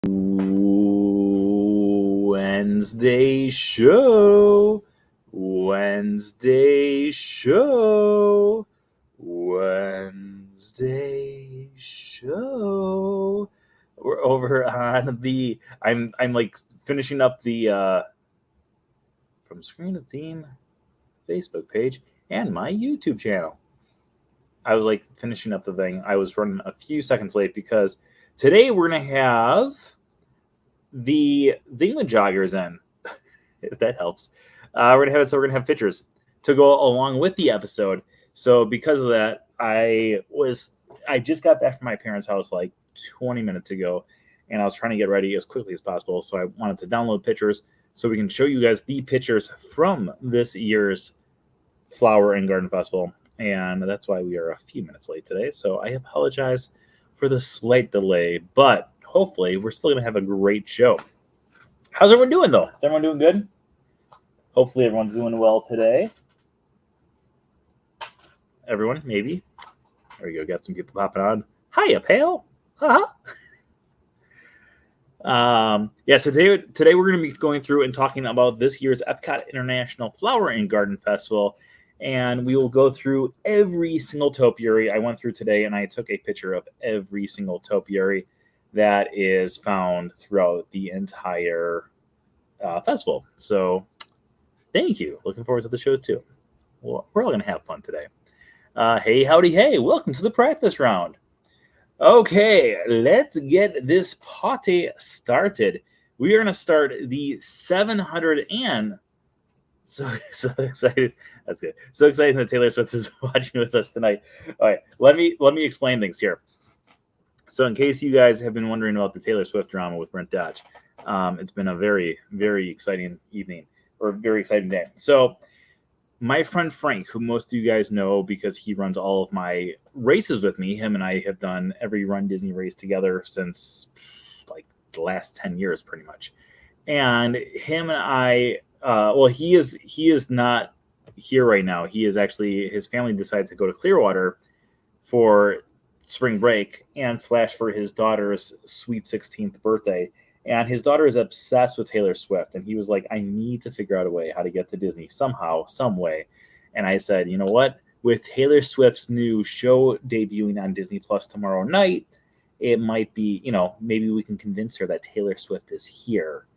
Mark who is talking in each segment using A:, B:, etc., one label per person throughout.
A: Wednesday show. Wednesday show. Wednesday show. We're over on the I'm like finishing up the From Screen to Theme Facebook page and my YouTube channel. I was like finishing up the thing. I was running a few seconds late because today we're gonna have the Joggers in, if that helps. We're gonna have it so we're gonna have pictures to go along with the episode. So because of that, I just got back from my parents' house like 20 minutes ago, and I was trying to get ready as quickly as possible. So I wanted to download pictures so we can show you guys the pictures from this year's Flower and Garden Festival. And that's why we are a few minutes late today. So I apologize for the slight delay, but hopefully we're still going to have a great show. How's everyone doing, though? Is everyone doing good? Hopefully everyone's doing well today. Everyone, maybe. There we go. Got some people popping on. Hiya, pal. Haha. So today we're going to be going through and talking about this year's Epcot International Flower and Garden Festival. And we will go through every single topiary I went through today, and I took a picture of every single topiary that is found throughout the entire festival. So thank you. Looking forward to the show, too. Well, we're all going to have fun today. Hey, howdy, hey. Welcome to the practice round. Okay, let's get this party started. We are going to start the 700 and... So excited. That's good. So excited that Taylor Swift is watching with us tonight. All right, let me explain things here. So in case you guys have been wondering about the Taylor Swift drama with Brent Dodge, it's been a very, very exciting evening, or a very exciting day. So my friend Frank, who most of you guys know because he runs all of my races with me, him and I have done every Run Disney race together since like the last 10 years pretty much. And him and I, he is not here right now. He is actually, his family decided to go to Clearwater for spring break and / for his daughter's sweet 16th birthday. And his daughter is obsessed with Taylor Swift. And he was like, I need to figure out a way how to get to Disney somehow, some way. And I said, you know what? With Taylor Swift's new show debuting on Disney Plus tomorrow night, it might be, maybe we can convince her that Taylor Swift is here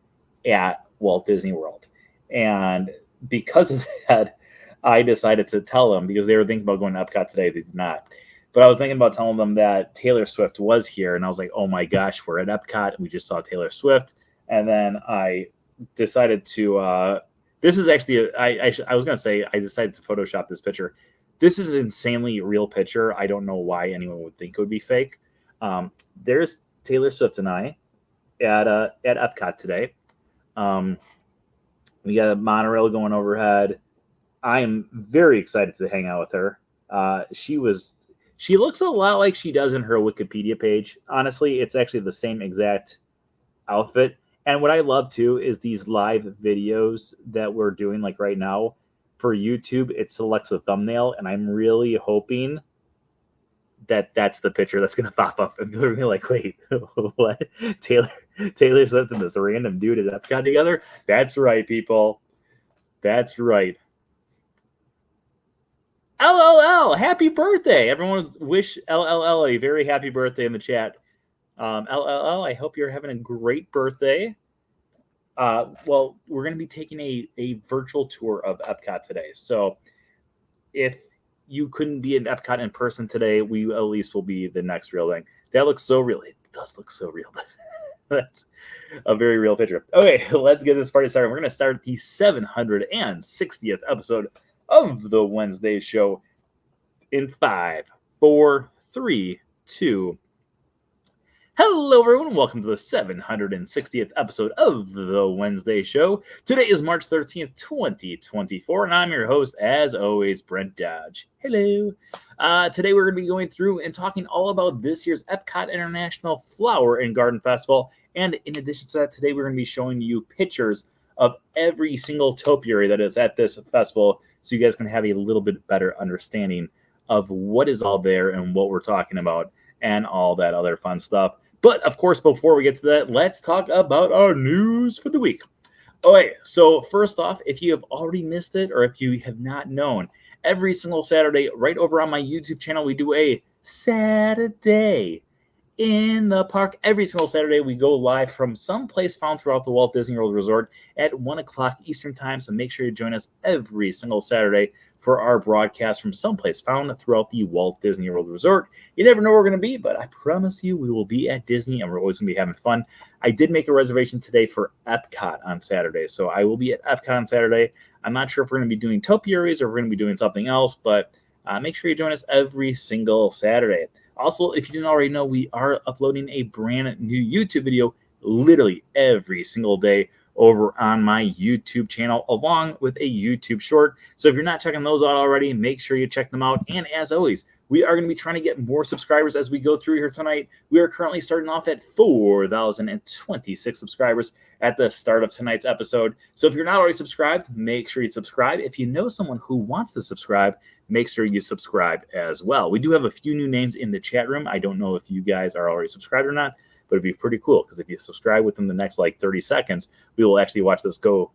A: at Walt Disney World. And because of that, I decided to tell them, because they were thinking about going to Epcot today. They did not. But I was thinking about telling them that Taylor Swift was here. And I was like, oh my gosh, we're at Epcot. And we just saw Taylor Swift. And then I decided to, this is actually, I was going to say, I decided to Photoshop this picture. This is an insanely real picture. I don't know why anyone would think it would be fake. There's Taylor Swift and I at Epcot today. We got a monorail going overhead. I am very excited to hang out with her. She looks a lot like she does in her Wikipedia page. Honestly, it's actually the same exact outfit. And what I love too is these live videos that we're doing like right now for YouTube. It selects a thumbnail, and I'm really hoping that that's the picture that's going to pop up. And people are going to be like, wait, what? Taylor Swift and this random dude at Epcot together? That's right, people. That's right. LLL, happy birthday. Everyone wish LLL a very happy birthday in the chat. LLL, I hope you're having a great birthday. Well, we're going to be taking a virtual tour of Epcot today. So if you couldn't be in Epcot in person today, we at least will be the next real thing. That looks so real. It does look so real. That's a very real picture. Okay, let's get this party started. We're going to start the 760th episode of the Wednesday show in 5, 4, 3, 2. Hello, everyone. Welcome to the 760th episode of the Wednesday show. Today is March 13th, 2024, and I'm your host, as always, Brent Dodge. Hello. Today, we're going to be going through and talking all about this year's Epcot International Flower and Garden Festival. And in addition to that, today, we're going to be showing you pictures of every single topiary that is at this festival, so you guys can have a little bit better understanding of what is all there and what we're talking about and all that other fun stuff. But of course, before we get to that, let's talk about our news for the week. Okay, so first off, if you have already missed it or if you have not known, every single Saturday, right over on my YouTube channel, we do a Saturday in the park. Every single Saturday, we go live from some place found throughout the Walt Disney World Resort at 1 o'clock Eastern Time. So make sure you join us every single Saturday for our broadcast from someplace found throughout the Walt Disney World Resort. You never know where we're going to be, but I promise you we will be at Disney and we're always going to be having fun. I did make a reservation today for Epcot on Saturday, so I will be at Epcot on Saturday. I'm not sure if we're going to be doing topiaries or if we're going to be doing something else, but make sure you join us every single Saturday. Also, if you didn't already know, we are uploading a brand new YouTube video literally every single day over on my YouTube channel, along with a YouTube short. So if you're not checking those out already, make sure you check them out. And as always, we are going to be trying to get more subscribers as we go through here tonight. We are currently starting off at 4,026 subscribers at the start of tonight's episode. So if you're not already subscribed, make sure you subscribe. If you know someone who wants to subscribe, make sure you subscribe as well. We do have a few new names in the chat room. I don't know if you guys are already subscribed or not, but it'd be pretty cool because if you subscribe within the next like 30 seconds, we will actually watch this go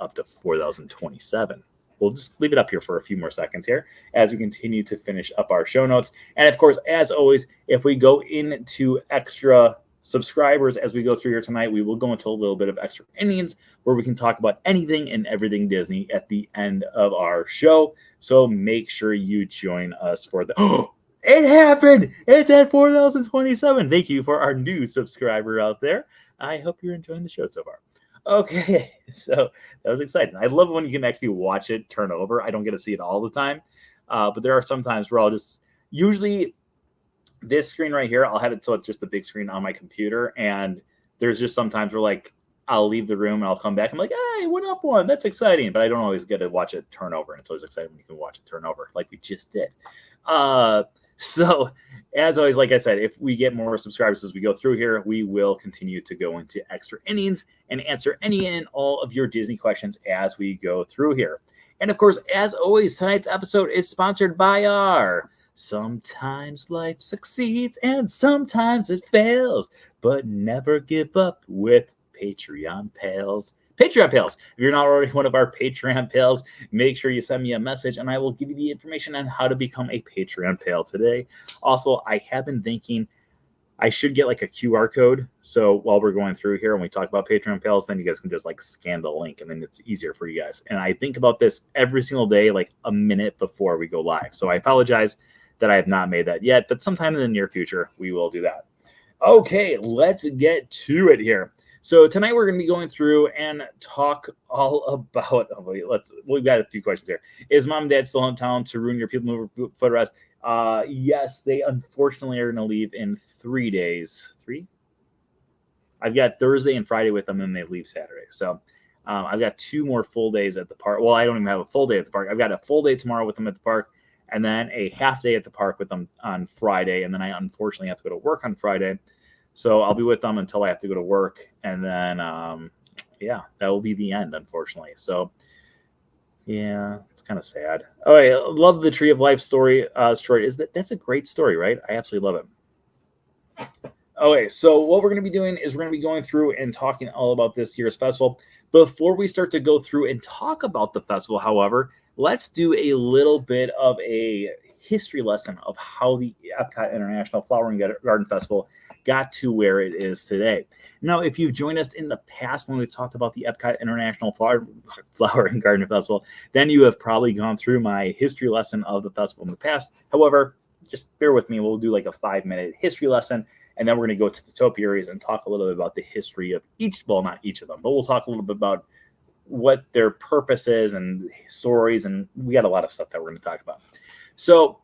A: up to 4,027. We'll just leave it up here for a few more seconds here as we continue to finish up our show notes. And of course, as always, if we go into extra subscribers as we go through here tonight, we will go into a little bit of extra innings where we can talk about anything and everything Disney at the end of our show. So make sure you join us for the... Oh, it happened! It's at 4,027. Thank you for our new subscriber out there. I hope you're enjoying the show so far. Okay, so that was exciting. I love when you can actually watch it turn over. I don't get to see it all the time, but there are some times where I'll just... Usually... this screen right here, I'll have it so it's just the big screen on my computer. And there's just sometimes where like I'll leave the room and I'll come back. I'm like, hey, went up one. That's exciting. But I don't always get to watch it turn over. And it's always exciting when you can watch it turn over like we just did. So as always, like I said, if we get more subscribers as we go through here, we will continue to go into extra innings and answer any and all of your Disney questions as we go through here. And of course, as always, tonight's episode is sponsored by our... Sometimes life succeeds and sometimes it fails, but never give up with Patreon Pals. Patreon Pals. If you're not already one of our Patreon Pals, make sure you send me a message and I will give you the information on how to become a Patreon Pal today. Also, I have been thinking I should get like a QR code. So while we're going through here and we talk about Patreon Pals, then you guys can just like scan the link and then it's easier for you guys. And I think about this every single day, like a minute before we go live. So I apologize that I have not made that yet, but sometime in the near future, we will do that. Okay, let's get to it here. So tonight we're going to be going through and talk all about, we've got a few questions here. Is mom and dad still in town to ruin your people mover footrest? Yes, they unfortunately are going to leave in 3 days. 3? I've got Thursday and Friday with them and they leave Saturday. So I've got 2 more full days at the park. Well, I don't even have a full day at the park. I've got a full day tomorrow with them at the park and then a half day at the park with them on Friday. And then I unfortunately have to go to work on Friday. So I'll be with them until I have to go to work. And then, yeah, that will be the end, unfortunately. So, yeah, it's kind of sad. Oh, I love the Tree of Life story. That's a great story, right? I absolutely love it. Okay, so what we're going to be doing is we're going to be going through and talking all about this year's festival. Before we start to go through and talk about the festival, however, let's do a little bit of a history lesson of how the Epcot International Flower and Garden Festival got to where it is today. Now, if you've joined us in the past when we've talked about the Epcot International Flower and Garden Festival, then you have probably gone through my history lesson of the festival in the past. However, just bear with me. We'll do like a 5-minute history lesson, and then we're going to go to the topiaries and talk a little bit about the history of each, well, not each of them, but we'll talk a little bit about what their purpose is and stories, and we got a lot of stuff that we're going to talk about. So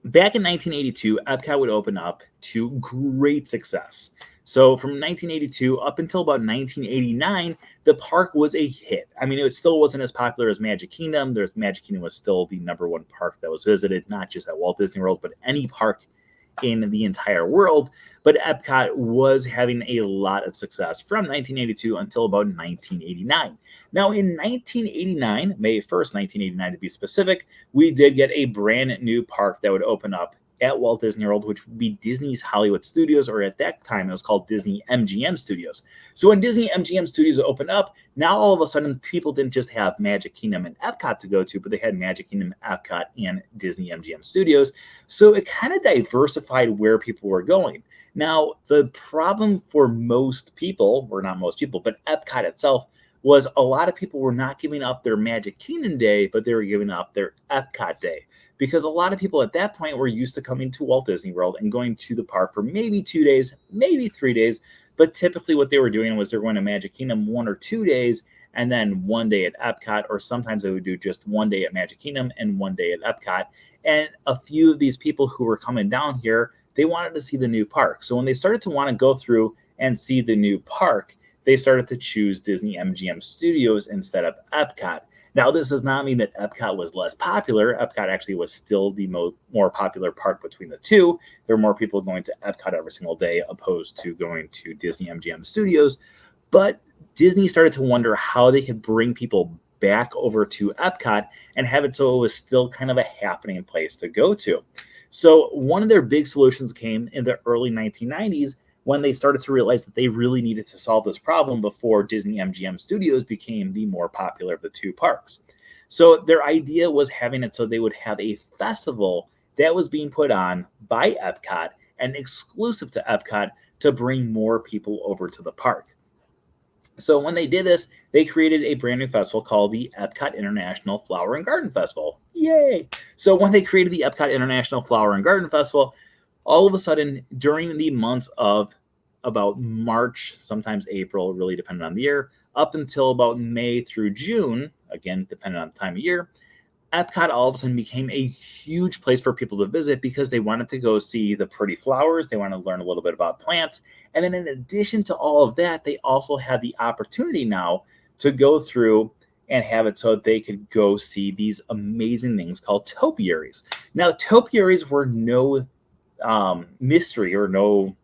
A: back in 1982, Epcot would open up to great success. So from 1982 up until about 1989, the park was a hit. I mean, it still wasn't as popular as Magic Kingdom. Magic Kingdom was still the #1 park that was visited, not just at Walt Disney World, but any park in the entire world. But Epcot was having a lot of success from 1982 until about 1989. Now, in 1989, May 1st, 1989 to be specific, we did get a brand new park that would open up at Walt Disney World, which would be Disney's Hollywood Studios, or at that time it was called Disney MGM Studios. So when Disney MGM Studios opened up, now all of a sudden people didn't just have Magic Kingdom and Epcot to go to, but they had Magic Kingdom, Epcot, and Disney MGM Studios. So it kind of diversified where people were going. Now, the problem for most people, or not most people, but Epcot itself, was a lot of people were not giving up their Magic Kingdom day, but they were giving up their Epcot day. Because a lot of people at that point were used to coming to Walt Disney World and going to the park for maybe 2 days, maybe 3 days. But typically what they were doing was they're going to Magic Kingdom 1 or 2 days and then 1 day at Epcot, or sometimes they would do just 1 day at Magic Kingdom and 1 day at Epcot. And a few of these people who were coming down here, they wanted to see the new park. So when they started to want to go through and see the new park, they started to choose Disney MGM Studios instead of Epcot. Now, this does not mean that Epcot was less popular. Epcot actually was still the more popular park between the two. There were more people going to Epcot every single day opposed to going to Disney MGM Studios. But Disney started to wonder how they could bring people back over to Epcot and have it so it was still kind of a happening place to go to. So one of their big solutions came in the early 1990s when they started to realize that they really needed to solve this problem before Disney MGM Studios became the more popular of the two parks. So their idea was having it so they would have a festival that was being put on by Epcot and exclusive to Epcot to bring more people over to the park. So when they did this, they created a brand new festival called the Epcot International Flower and Garden Festival. Yay! So when they created the Epcot International Flower and Garden Festival, all of a sudden, during the months of about March, sometimes April, really depending on the year, up until about May through June, again, depending on the time of year, Epcot all of a sudden became a huge place for people to visit because they wanted to go see the pretty flowers. They wanted to learn a little bit about plants. And then in addition to all of that, they also had the opportunity now to go through and have it so they could go see these amazing things called topiaries. Now, topiaries were no mystery or no,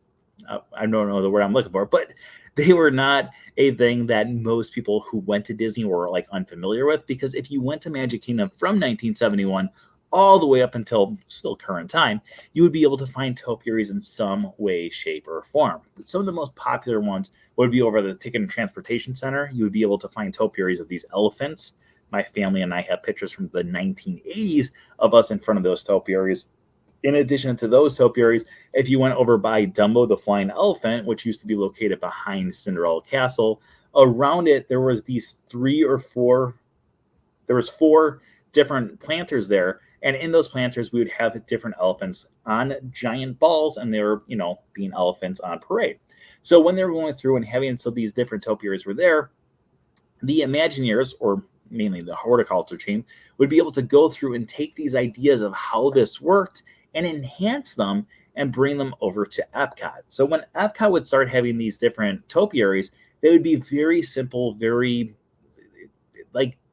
A: I don't know the word I'm looking for, but they were not a thing that most people who went to Disney were like unfamiliar with, because if you went to Magic Kingdom from 1971 all the way up until still current time, you would be able to find topiaries in some way, shape, or form. Some of the most popular ones would be over the Ticket and Transportation Center. You would be able to find topiaries of these elephants. My family and I have pictures from the 1980s of us in front of those topiaries. In addition to those topiaries, if you went over by Dumbo the Flying Elephant, which used to be located behind Cinderella Castle, around it there was four different planters there, and in those planters we would have different elephants on giant balls, and they were, being elephants on parade. So when they were going through and having so these different topiaries were there, the Imagineers, or mainly the horticulture team, would be able to go through and take these ideas of how this worked and enhance them and bring them over to Epcot. So when Epcot would start having these different topiaries, they would be very simple, very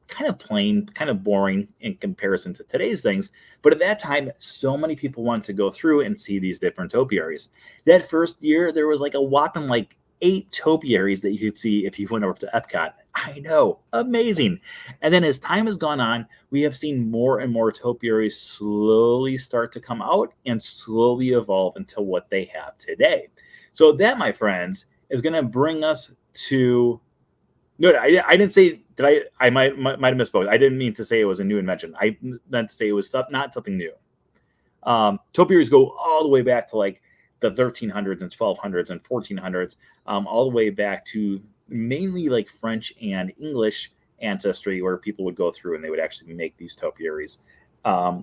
A: kind of plain, kind of boring in comparison to today's things. But at that time, so many people wanted to go through and see these different topiaries. That first year, there was a whopping 8 topiaries that you could see if you went over to Epcot. I know, amazing. And then as time has gone on, we have seen more and more topiaries slowly start to come out and slowly evolve into what they have today. So that, my friends, is going to bring us to... No, I didn't say... I might have misspoke. I didn't mean to say it was a new invention. I meant to say it was not something new. Topiaries go all the way back to the 1300s and 1200s and 1400s, all the way back to mainly French and English ancestry, where people would go through and they would actually make these topiaries.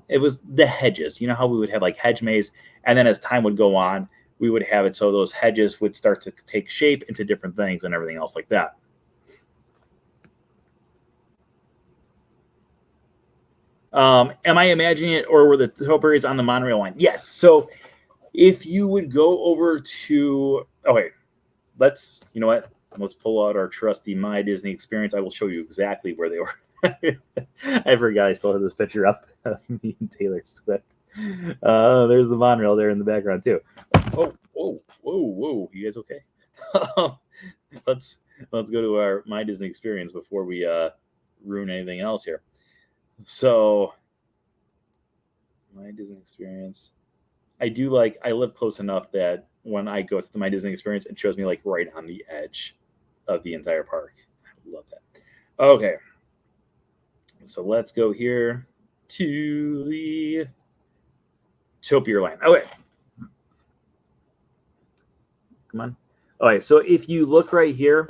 A: It was the hedges. You know how we would have hedge maze, and then as time would go on, we would have it so those hedges would start to take shape into different things and everything else like that. Am I imagining it, or were the topiaries on the monorail line? Yes. So if you would go over to... Okay, let's pull out our trusty My Disney Experience. I will show you exactly where they were. I forgot I still have this picture up of me and Taylor Swift. There's the monorail there in the background too. Whoa. You guys okay? Let's go to our My Disney Experience before we ruin anything else here. So, My Disney Experience. I live close enough that when I go to my Disney experience, it shows me like right on the edge of the entire park. I love that. Okay, so let's go here to the Topiary line. Okay, come on. All right, so if you look right here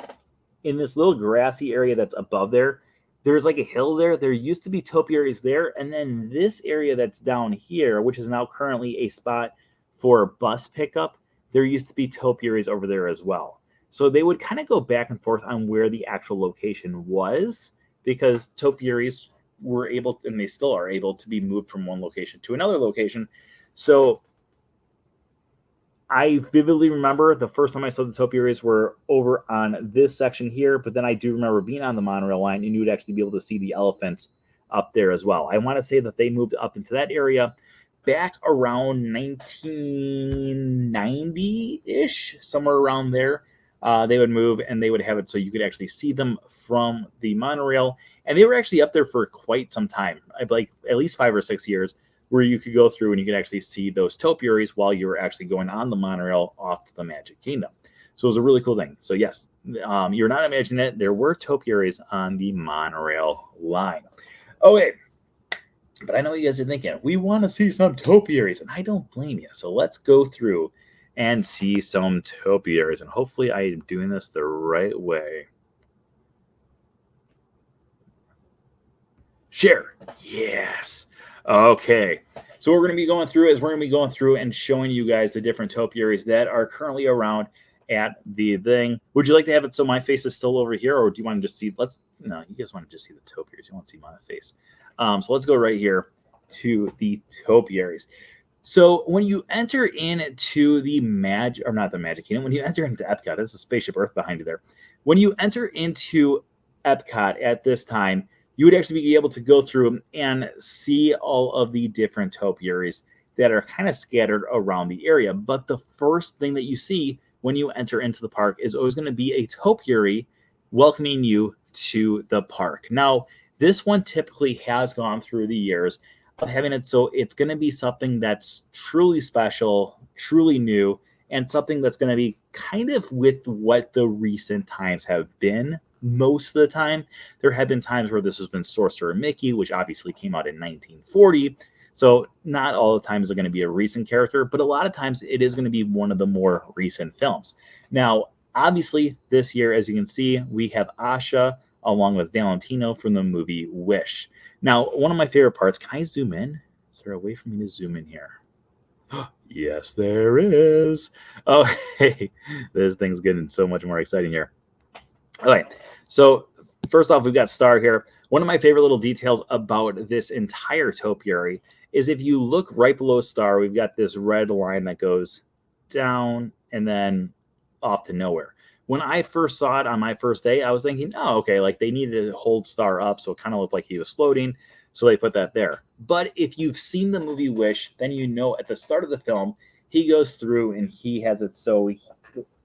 A: in this little grassy area that's above there, there's like a hill there. There used to be topiaries there, and then this area that's down here, which is now currently a spot for bus pickup, there used to be topiaries over there as well. So they would kind of go back and forth on where the actual location was, because topiaries were able, and they still are able, to be moved from one location to another location. So I vividly remember the first time I saw the topiaries were over on this section here, but then I do remember being on the monorail line, and you would actually be able to see the elephants up there as well. I want to say that they moved up into that area back around 1990-ish, somewhere around there. They would move, and they would have it so you could actually see them from the monorail. And they were actually up there for quite some time, like at least 5 or 6 years, where you could go through and you could actually see those topiaries while you were actually going on the monorail off to the Magic Kingdom. So it was a really cool thing. So yes, you're not imagining it. There were topiaries on the monorail line. Okay, but I know you guys are thinking, we want to see some topiaries, and I don't blame you. So let's go through and see some topiaries, and hopefully I am doing this the right way. Share. Yes. Okay. So we're going to be going through and showing you guys the different topiaries that are currently around at the thing. Would you like to have it so my face is still over here, or do you want to just see, no, you guys want to just see the topiaries. You want to see my face. So let's go right here to the topiaries. So when you enter into the Magic Kingdom, when you enter into Epcot, there's a Spaceship Earth behind you there. When you enter into Epcot at this time, you would actually be able to go through and see all of the different topiaries that are kind of scattered around the area. But the first thing that you see when you enter into the park is always going to be a topiary welcoming you to the park. Now, this one typically has gone through the years of having it, so it's going to be something that's truly special, truly new, and something that's going to be kind of with what the recent times have been. Most of the time, there have been times where this has been Sorcerer Mickey, which obviously came out in 1940. So not all the times are going to be a recent character, but a lot of times it is going to be one of the more recent films. Now, obviously, this year, as you can see, we have Asha along with Valentino from the movie Wish. Now, one of my favorite parts, can I zoom in? Is there a way for me to zoom in here? Yes, there is. Oh, hey, this thing's getting so much more exciting here. All right, so first off, we've got Star here. One of my favorite little details about this entire topiary is if you look right below Star, we've got this red line that goes down and then off to nowhere. When I first saw it on my first day, I was thinking, oh, okay, like they needed to hold Star up, so it kind of looked like he was floating, so they put that there. But if you've seen the movie Wish, then you know at the start of the film, he goes through and he has it so,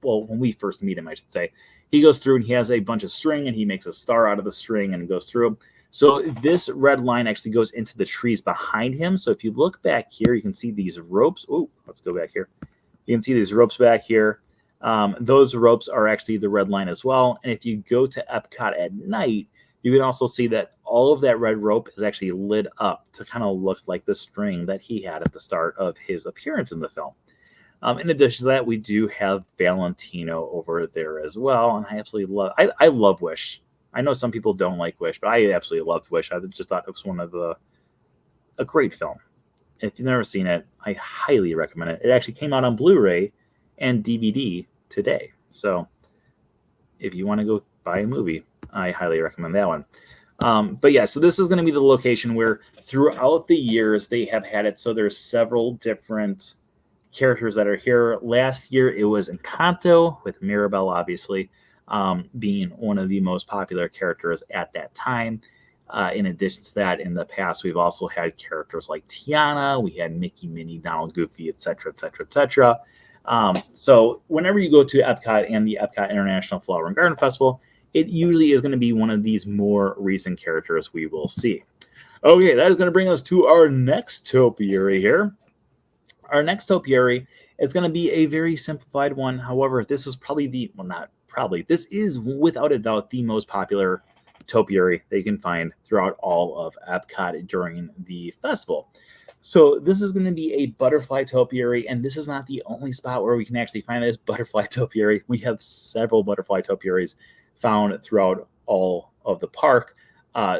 A: when we first meet him, I should say, he goes through and he has a bunch of string and he makes a star out of the string and goes through. So this red line actually goes into the trees behind him. So if you look back here, you can see these ropes. Oh, let's go back here. You can see these ropes back here. Those ropes are actually the red line as well. And if you go to Epcot at night, you can also see that all of that red rope is actually lit up to kind of look like the string that he had at the start of his appearance in the film. In addition to that, we do have Valentino over there as well. And I absolutely I love Wish. I know some people don't like Wish, but I absolutely loved Wish. I just thought it was a great film. If you've never seen it, I highly recommend it. It actually came out on Blu-ray and DVD today. So if you want to go buy a movie, I highly recommend that one. But yeah, so this is going to be the location where throughout the years they have had it. So there's several different characters that are here. Last year it was Encanto with Mirabel, obviously, being one of the most popular characters at that time. In addition to that, in the past, we've also had characters like Tiana. We had Mickey, Minnie, Donald, Goofy, etc., etc., etc. So whenever you go to Epcot and the Epcot International Flower and Garden Festival, it usually is going to be one of these more recent characters we will see. Okay, that is going to bring us to our next topiary here. Our next topiary is going to be a very simplified one. However, this is probably not probably, this is without a doubt the most popular topiary that you can find throughout all of Epcot during the festival. So this is going to be a butterfly topiary, and this is not the only spot where we can actually find this butterfly topiary. We have several butterfly topiaries found throughout all of the park.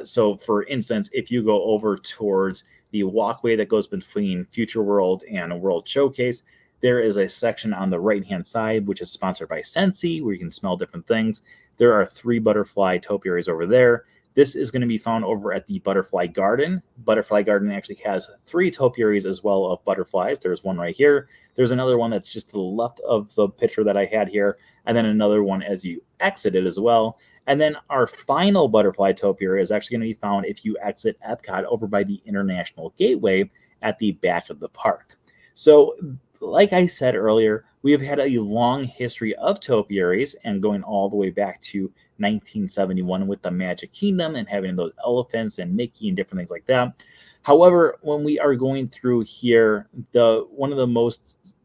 A: So for instance, if you go over towards the walkway that goes between Future World and World Showcase, there is a section on the right-hand side, which is sponsored by Scentsy, where you can smell different things. There are 3 butterfly topiaries over there. This is going to be found over at the Butterfly Garden. Butterfly Garden actually has 3 topiaries as well of butterflies. There's one right here. There's another one that's just to the left of the picture that I had here, and then another one as you exit it as well. And then our final butterfly topiary is actually going to be found if you exit Epcot over by the International Gateway at the back of the park. So, like I said earlier, we have had a long history of topiaries, and going all the way back to 1971 with the Magic Kingdom and having those elephants and Mickey and different things like that. However, when we are going through here, one of the most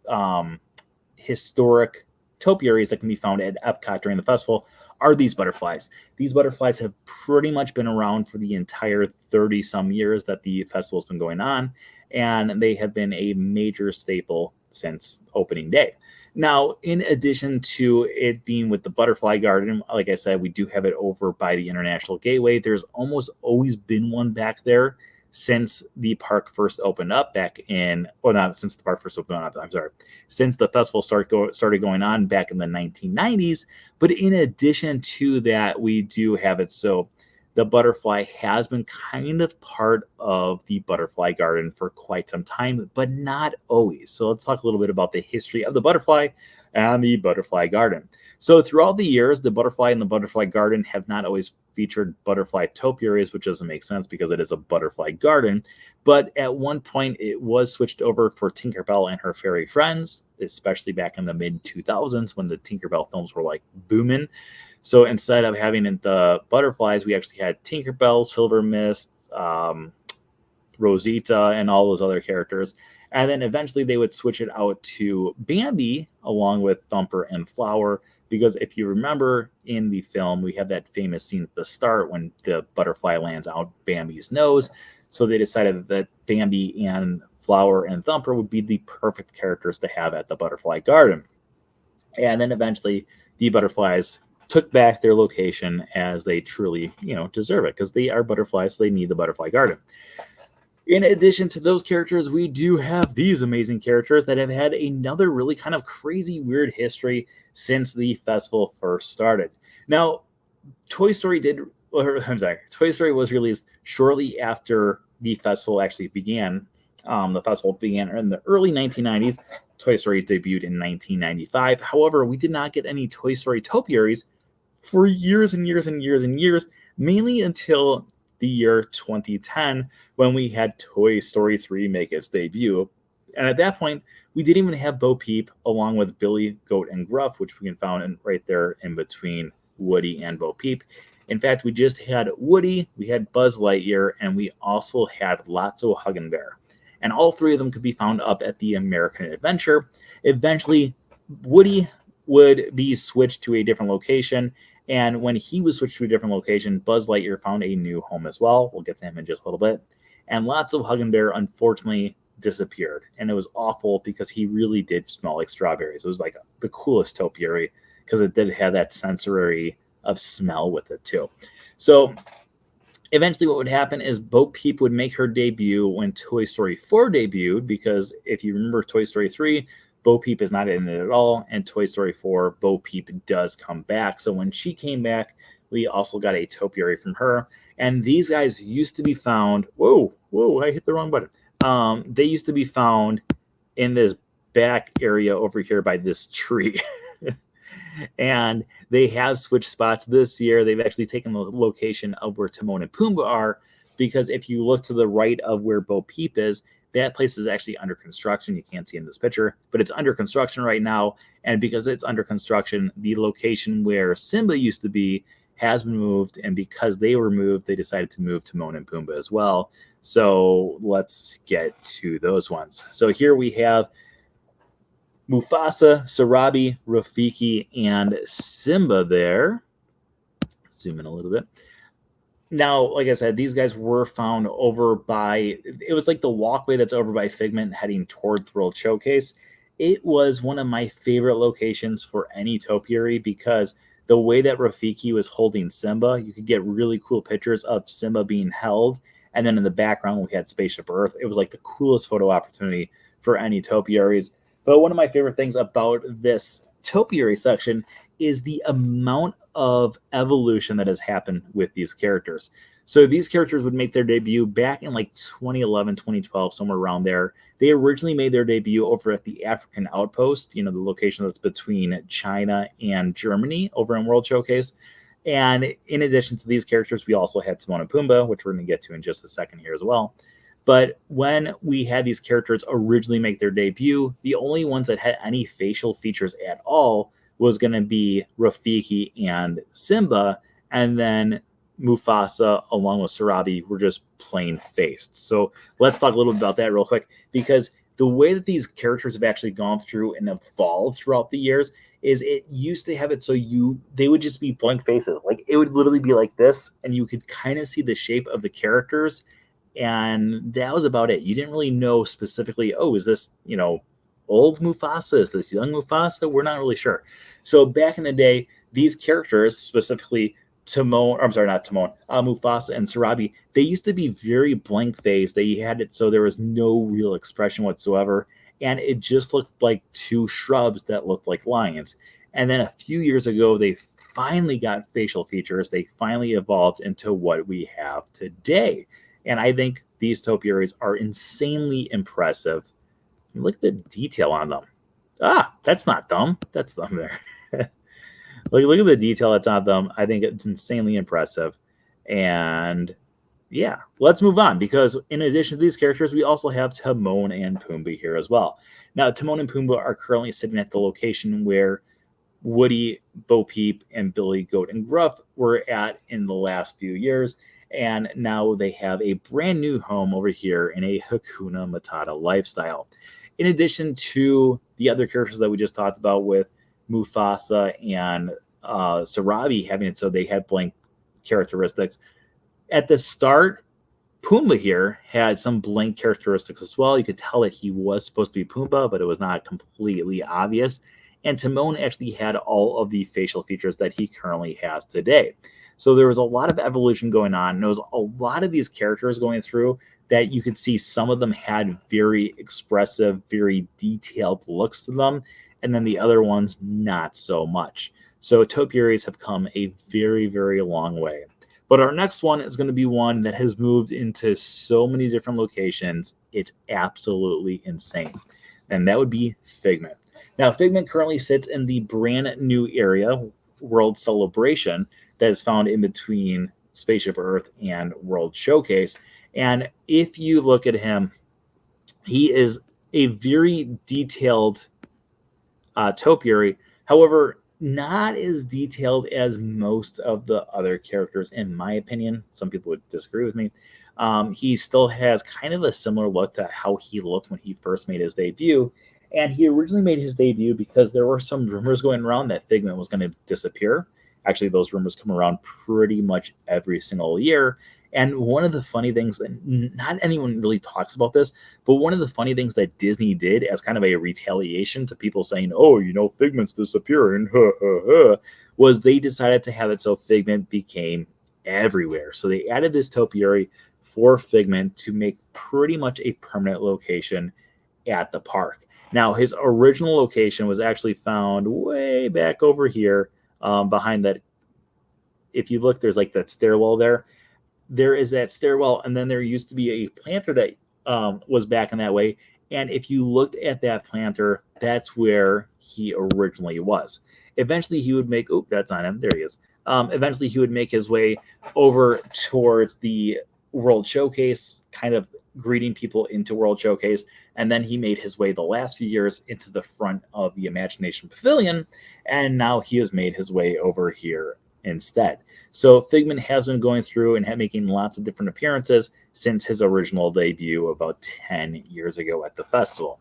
A: historic topiaries that can be found at Epcot during the festival are these butterflies. These butterflies have pretty much been around for the entire 30 some years that the festival's been going on, and they have been a major staple since opening day. Now, in addition to it being with the Butterfly Garden, like I said, we do have it over by the International Gateway. There's almost always been one back there since the park first opened up back in, well, not since the park first opened up, I'm sorry, since the festival started going on back in the 1990s. But in addition to that, we do have it. So the butterfly has been kind of part of the Butterfly Garden for quite some time, but not always. So let's talk a little bit about the history of the butterfly and the Butterfly Garden. So throughout the years, the butterfly and the Butterfly Garden have not always featured butterfly topiaries, which doesn't make sense because it is a butterfly garden. But at one point, it was switched over for Tinkerbell and her fairy friends, especially back in the mid-2000s when the Tinkerbell films were like booming. So instead of having the butterflies, we actually had Tinkerbell, Silver Mist, Rosita, and all those other characters. And then eventually they would switch it out to Bambi along with Thumper and Flower, because if you remember in the film, we have that famous scene at the start when the butterfly lands out Bambi's nose. So they decided that Bambi and Flower and Thumper would be the perfect characters to have at the Butterfly Garden. And then eventually the butterflies took back their location as they truly, deserve it, because they are butterflies, so they need the Butterfly Garden. In addition to those characters, we do have these amazing characters that have had another really kind of crazy, weird history since the festival first started. Now, Toy Story was released shortly after the festival actually began. The festival began in the early 1990s. Toy Story debuted in 1995. However, we did not get any Toy Story topiaries for years and years and years and years, mainly until the year 2010 when we had Toy Story 3 make its debut. And at that point, we didn't even have Bo Peep along with Billy, Goat, and Gruff, which we can find right there in between Woody and Bo Peep. In fact, we just had Woody, we had Buzz Lightyear, and we also had Lotso Huggenbear. And all 3 of them could be found up at the American Adventure. Eventually, Woody would be switched to a different location. And when he was switched to a different location, Buzz Lightyear found a new home as well. We'll get to him in just a little bit. And Lotso Huggenbear, unfortunately, disappeared. And it was awful because he really did smell like strawberries. It was like the coolest topiary because it did have that sensory of smell with it too. So eventually what would happen is Bo Peep would make her debut when Toy Story 4 debuted, because if you remember Toy Story 3, Bo Peep is not in it at all, and Toy Story 4, Bo Peep does come back. So when she came back, we also got a topiary from her. And these guys used to be found, whoa, I hit the wrong button. They used to be found in this back area over here by this tree. And they have switched spots this year. They've actually taken the location of where Timon and Pumbaa are, because if you look to the right of where Bo Peep is, that place is actually under construction. You can't see in this picture, but it's under construction right now. And because it's under construction, the location where Simba used to be has been moved, and because they were moved, they decided to move Timon and Pumbaa as well. So let's get to those ones. So here we have Mufasa, Sarabi, Rafiki, and Simba there. Zoom in a little bit. Now, like I said, these guys were found over by, it was like the walkway that's over by Figment heading towards World Showcase. It was one of my favorite locations for any topiary because the way that Rafiki was holding Simba, you could get really cool pictures of Simba being held. And then in the background, we had Spaceship Earth. It was like the coolest photo opportunity for any topiaries. But one of my favorite things about this topiary section is the amount of evolution that has happened with these characters. So these characters would make their debut back in like 2011, 2012, somewhere around there. They originally made their debut over at the African Outpost, the location that's between China and Germany over in World Showcase. And in addition to these characters, we also had Timon and Pumbaa, which we're going to get to in just a second here as well. But when we had these characters originally make their debut, the only ones that had any facial features at all was going to be Rafiki and Simba, and then Mufasa along with Sarabi were just plain faced. So let's talk a little bit about that real quick, because the way that these characters have actually gone through and evolved throughout the years is it used to have it so they would just be blank faces. Like it would literally be like this, and you could kind of see the shape of the characters, and that was about it. You didn't really know specifically, oh, is this, old Mufasa? Is this young Mufasa? We're not really sure. So back in the day, these characters, specifically Mufasa and Sarabi, they used to be very blank faced. They had it so there was no real expression whatsoever, and it just looked like two shrubs that looked like lions. And then a few years ago, they finally got facial features. They finally evolved into what we have today. And I think these topiaries are insanely impressive. Look at the detail on them. That's not them. That's them there. Look at the detail that's on them. I think it's insanely impressive. And yeah, let's move on, because in addition to these characters, we also have Timon and Pumbaa here as well. Now, Timon and Pumbaa are currently sitting at the location where Woody, Bo Peep, and Billy, Goat, and Gruff were at in the last few years. And now they have a brand new home over here in a Hakuna Matata lifestyle. In addition to the other characters that we just talked about with Mufasa and Sarabi having it so they had blank characteristics, at the start, Pumbaa here had some blank characteristics as well. You could tell that he was supposed to be Pumbaa, but it was not completely obvious. And Timon actually had all of the facial features that he currently has today. So there was a lot of evolution going on. And there was a lot of these characters going through that you could see some of them had very expressive, very detailed looks to them. And then the other ones, not so much. So topiaries have come a very, very long way. But our next one is going to be one that has moved into so many different locations. It's absolutely insane. And that would be Figment. Now, Figment currently sits in the brand new area, World Celebration, that is found in between Spaceship Earth and World Showcase. And if you look at him, he is a very detailed topiary. However, not as detailed as most of the other characters, in my opinion. Some people would disagree with me. He still has kind of a similar look to how he looked when he first made his debut. And he originally made his debut because there were some rumors going around that Figment was going to disappear. Actually, those rumors come around pretty much every single year. And one of the funny things that not anyone really talks about this, but one of the funny things that Disney did as kind of a retaliation to people saying, oh, Figment's disappearing, was they decided to have it so Figment became everywhere. So they added this topiary for Figment to make pretty much a permanent location at the park. Now, his original location was actually found way back over here behind that. If you look, there's like that stairwell there. There is that stairwell, and then there used to be a planter that was back in that way. And if you looked at that planter, that's where he originally was. Eventually, he would make, that's on him. There he is. Eventually, he would make his way over towards the World Showcase, kind of greeting people into World Showcase. And then he made his way the last few years into the front of the Imagination Pavilion. And now he has made his way over here instead. So Figment has been going through and making lots of different appearances since his original debut about 10 years ago at the festival.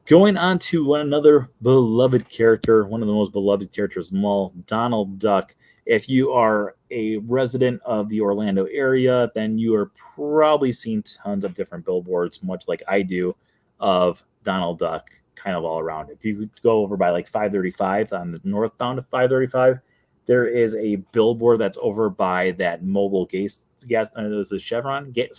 A: Going on to another beloved character, one of the most beloved characters of them all, Donald Duck. If you are a resident of the Orlando area, then you are probably seen tons of different billboards, much like I do, of Donald Duck kind of all around. If you go over by like 535 on the northbound of 535, there is a billboard that's over by that mobile gas there's a Chevron gas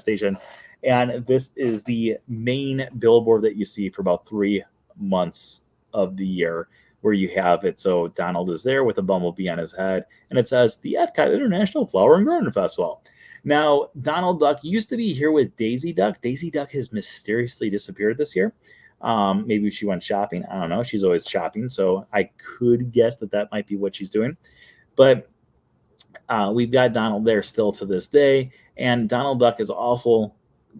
A: station. And this is the main billboard that you see for about 3 months of the year, where you have it. So Donald is there with a bumblebee on his head, and it says the Epcot International Flower and Garden Festival. Now, Donald Duck used to be here with Daisy Duck. Daisy Duck has mysteriously disappeared this year. Maybe she went shopping. I don't know. She's always shopping, so I could guess that might be what she's doing. But we've got Donald there still to this day, and Donald Duck is also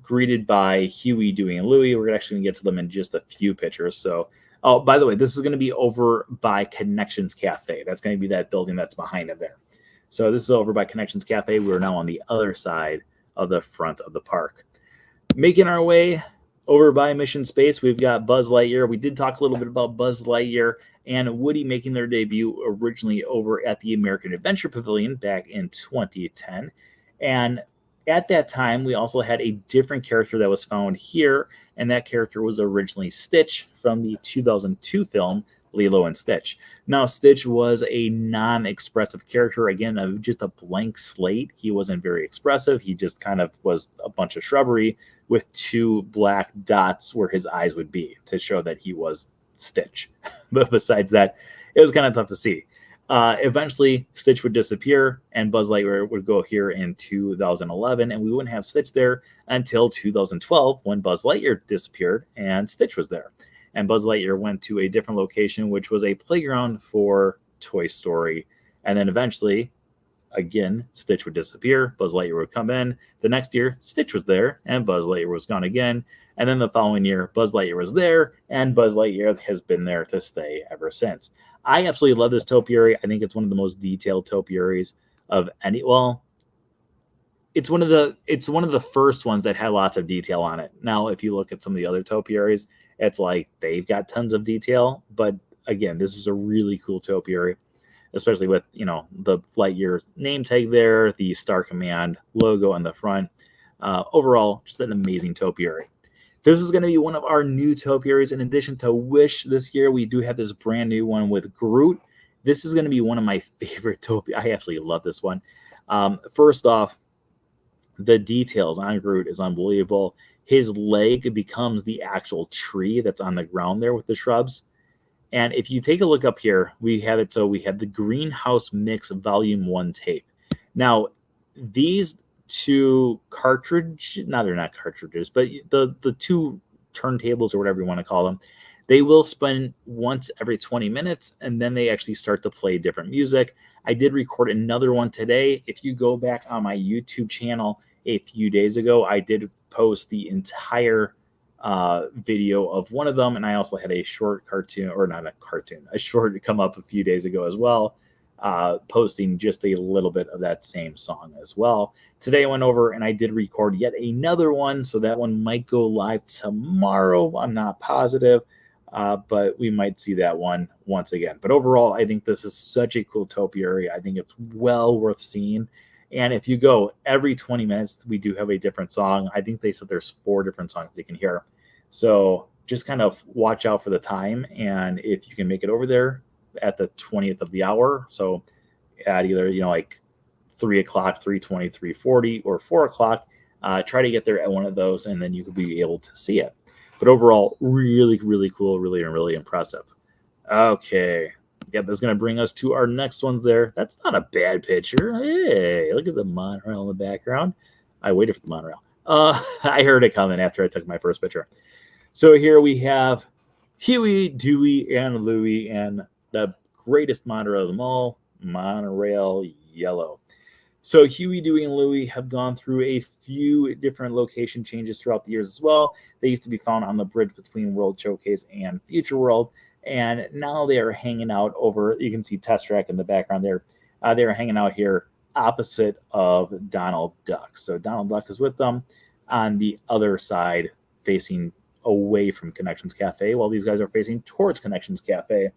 A: greeted by Huey, Dewey, and Louie. We're actually going to get to them in just a few pictures. So, oh, by the way, this is going to be over by Connections Cafe. That's going to be that building that's behind it there. So this is over by Connections Cafe. We're now on the other side of the front of the park. Making our way over by Mission Space, we've got Buzz Lightyear. We did talk a little bit about Buzz Lightyear and Woody making their debut originally over at the American Adventure Pavilion back in 2010. And at that time, we also had a different character that was found here, and that character was originally Stitch from the 2002 film Lilo and Stitch. Now, Stitch was a non-expressive character, again, just a blank slate. He wasn't very expressive. He just kind of was a bunch of shrubbery with 2 black dots where his eyes would be to show that he was Stitch. But besides that, it was kind of tough to see. Eventually, Stitch would disappear, and Buzz Lightyear would go here in 2011, and we wouldn't have Stitch there until 2012 when Buzz Lightyear disappeared and Stitch was there. And Buzz Lightyear went to a different location, which was a playground for Toy Story. And then eventually, again, Stitch would disappear. Buzz Lightyear would come in. The next year, Stitch was there, and Buzz Lightyear was gone again. And then the following year, Buzz Lightyear was there, and Buzz Lightyear has been there to stay ever since. I absolutely love this topiary. I think it's one of the most detailed topiaries of any. Well, it's one of the first ones that had lots of detail on it. Now, if you look at some of the other topiaries, it's like they've got tons of detail. But again, this is a really cool topiary, especially with the Lightyear name tag there, the Star Command logo on the front. Overall, just an amazing topiary. This is going to be one of our new topiaries. In addition to Wish this year, we do have this brand new one with Groot. This is going to be one of my favorite topiaries. I absolutely love this one. First off, the details on Groot is unbelievable. His leg becomes the actual tree that's on the ground there with the shrubs. And if you take a look up here, we have it. So we have the Greenhouse Mix Volume 1 tape. Now, these 2 cartridge, no, they're not cartridges, but the 2 turntables or whatever you want to call them, they will spin once every 20 minutes, and then they actually start to play different music. I did record another one today. If you go back on my YouTube channel a few days ago, I did post the entire video of one of them, and I also had a short cartoon, or not a cartoon, a short come up a few days ago as well, posting just a little bit of that same song as well. Today I went over and I did record yet another one, so that one might go live tomorrow. I'm not positive, but we might see that one once again. But overall, I think this is such a cool topiary. I think it's well worth seeing. And if you go every 20 minutes, we do have a different song. I think they said there's 4 different songs they can hear. So just kind of watch out for the time. And if you can make it over there at the 20th of the hour, so at either, like 3 o'clock, 3:20, 3:40, or 4 o'clock, try to get there at one of those, and then you could be able to see it. But overall, really, really cool, really, really impressive. Okay. Yep, that's going to bring us to our next one there. That's not a bad picture. Hey, look at the monorail in the background. I waited for the monorail. I heard it coming after I took my first picture. So here we have Huey, Dewey, and Louie, and the greatest monorail of them all, Monorail Yellow. So Huey, Dewey, and Louie have gone through a few different location changes throughout the years as well. They used to be found on the bridge between World Showcase and Future World. And now they are hanging out over, you can see Test Track in the background there. They are hanging out here opposite of Donald Duck. So Donald Duck is with them on the other side, facing away from Connections Cafe, while these guys are facing towards Connections Cafe.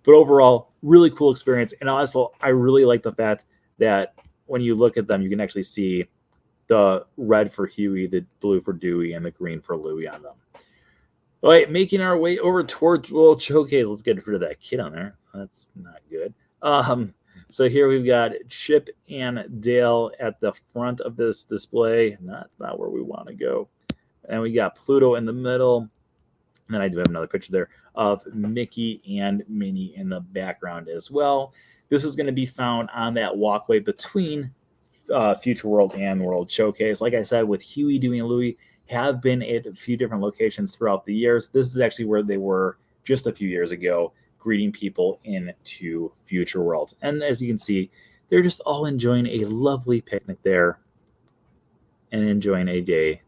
A: But overall, really cool experience. And also, I really like the fact that when you look at them, you can actually see the red for Huey, the blue for Dewey, and the green for Louie on them. All right, making our way over towards World Showcase. Let's get rid of that kid on there. That's not good. So here we've got Chip and Dale at the front of this display. Not where we want to go. And we got Pluto in the middle. And then I do have another picture there of Mickey and Minnie in the background as well. This is going to be found on that walkway between Future World and World Showcase. Like I said, with Huey, Dewey, and Louie have been at a few different locations throughout the years. This is actually where they were just a few years ago, greeting people into Future World. And as you can see, they're just all enjoying a lovely picnic there and enjoying a day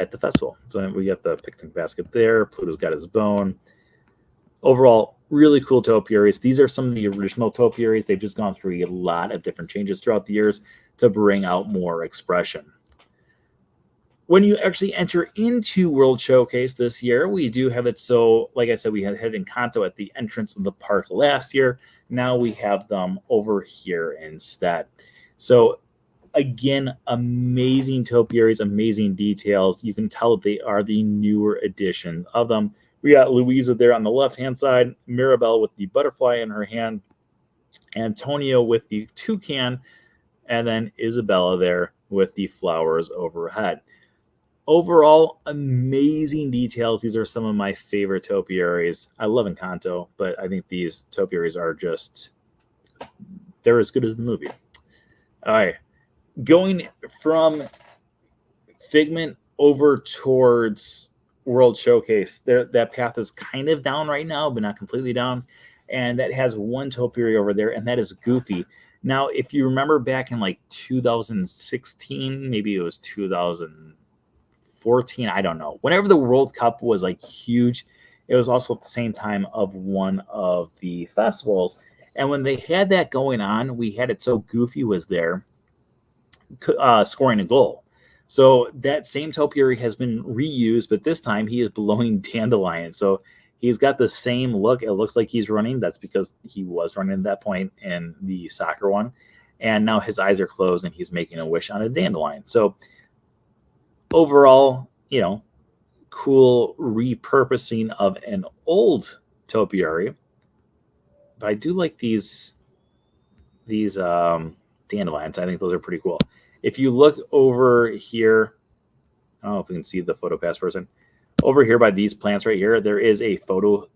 A: at the festival. So we got the picnic basket there. Pluto's got his bone. Overall, really cool topiaries. These are some of the original topiaries. They've just gone through a lot of different changes throughout the years to bring out more expression. When you actually enter into World Showcase this year, we do have it so, like I said, we had Encanto at the entrance of the park last year. Now we have them over here instead. So again, amazing topiaries, amazing details. You can tell that they are the newer edition of them. We got Louisa there on the left-hand side, Mirabelle with the butterfly in her hand, Antonio with the toucan, and then Isabella there with the flowers overhead. Overall, amazing details. These are some of my favorite topiaries. I love Encanto, but I think these topiaries are just, they're as good as the movie. All right. Going from Figment over towards World Showcase, that path is kind of down right now, but not completely down. And that has one topiary over there, and that is Goofy. Now, if you remember back in like 2016, maybe it was 2014, I don't know. Whenever the World Cup was like huge, it was also at the same time of one of the festivals. And when they had that going on, we had it so Goofy was there scoring a goal. So that same topiary has been reused, but this time he is blowing dandelion. So he's got the same look. It looks like he's running. That's because he was running at that point in the soccer one. And now his eyes are closed and he's making a wish on a dandelion. So overall, you know, cool repurposing of an old topiary. But I do like these dandelions. I think those are pretty cool. If you look over here, I don't know if we can see the photo pass person. Over here by these plants right here, there is a photo.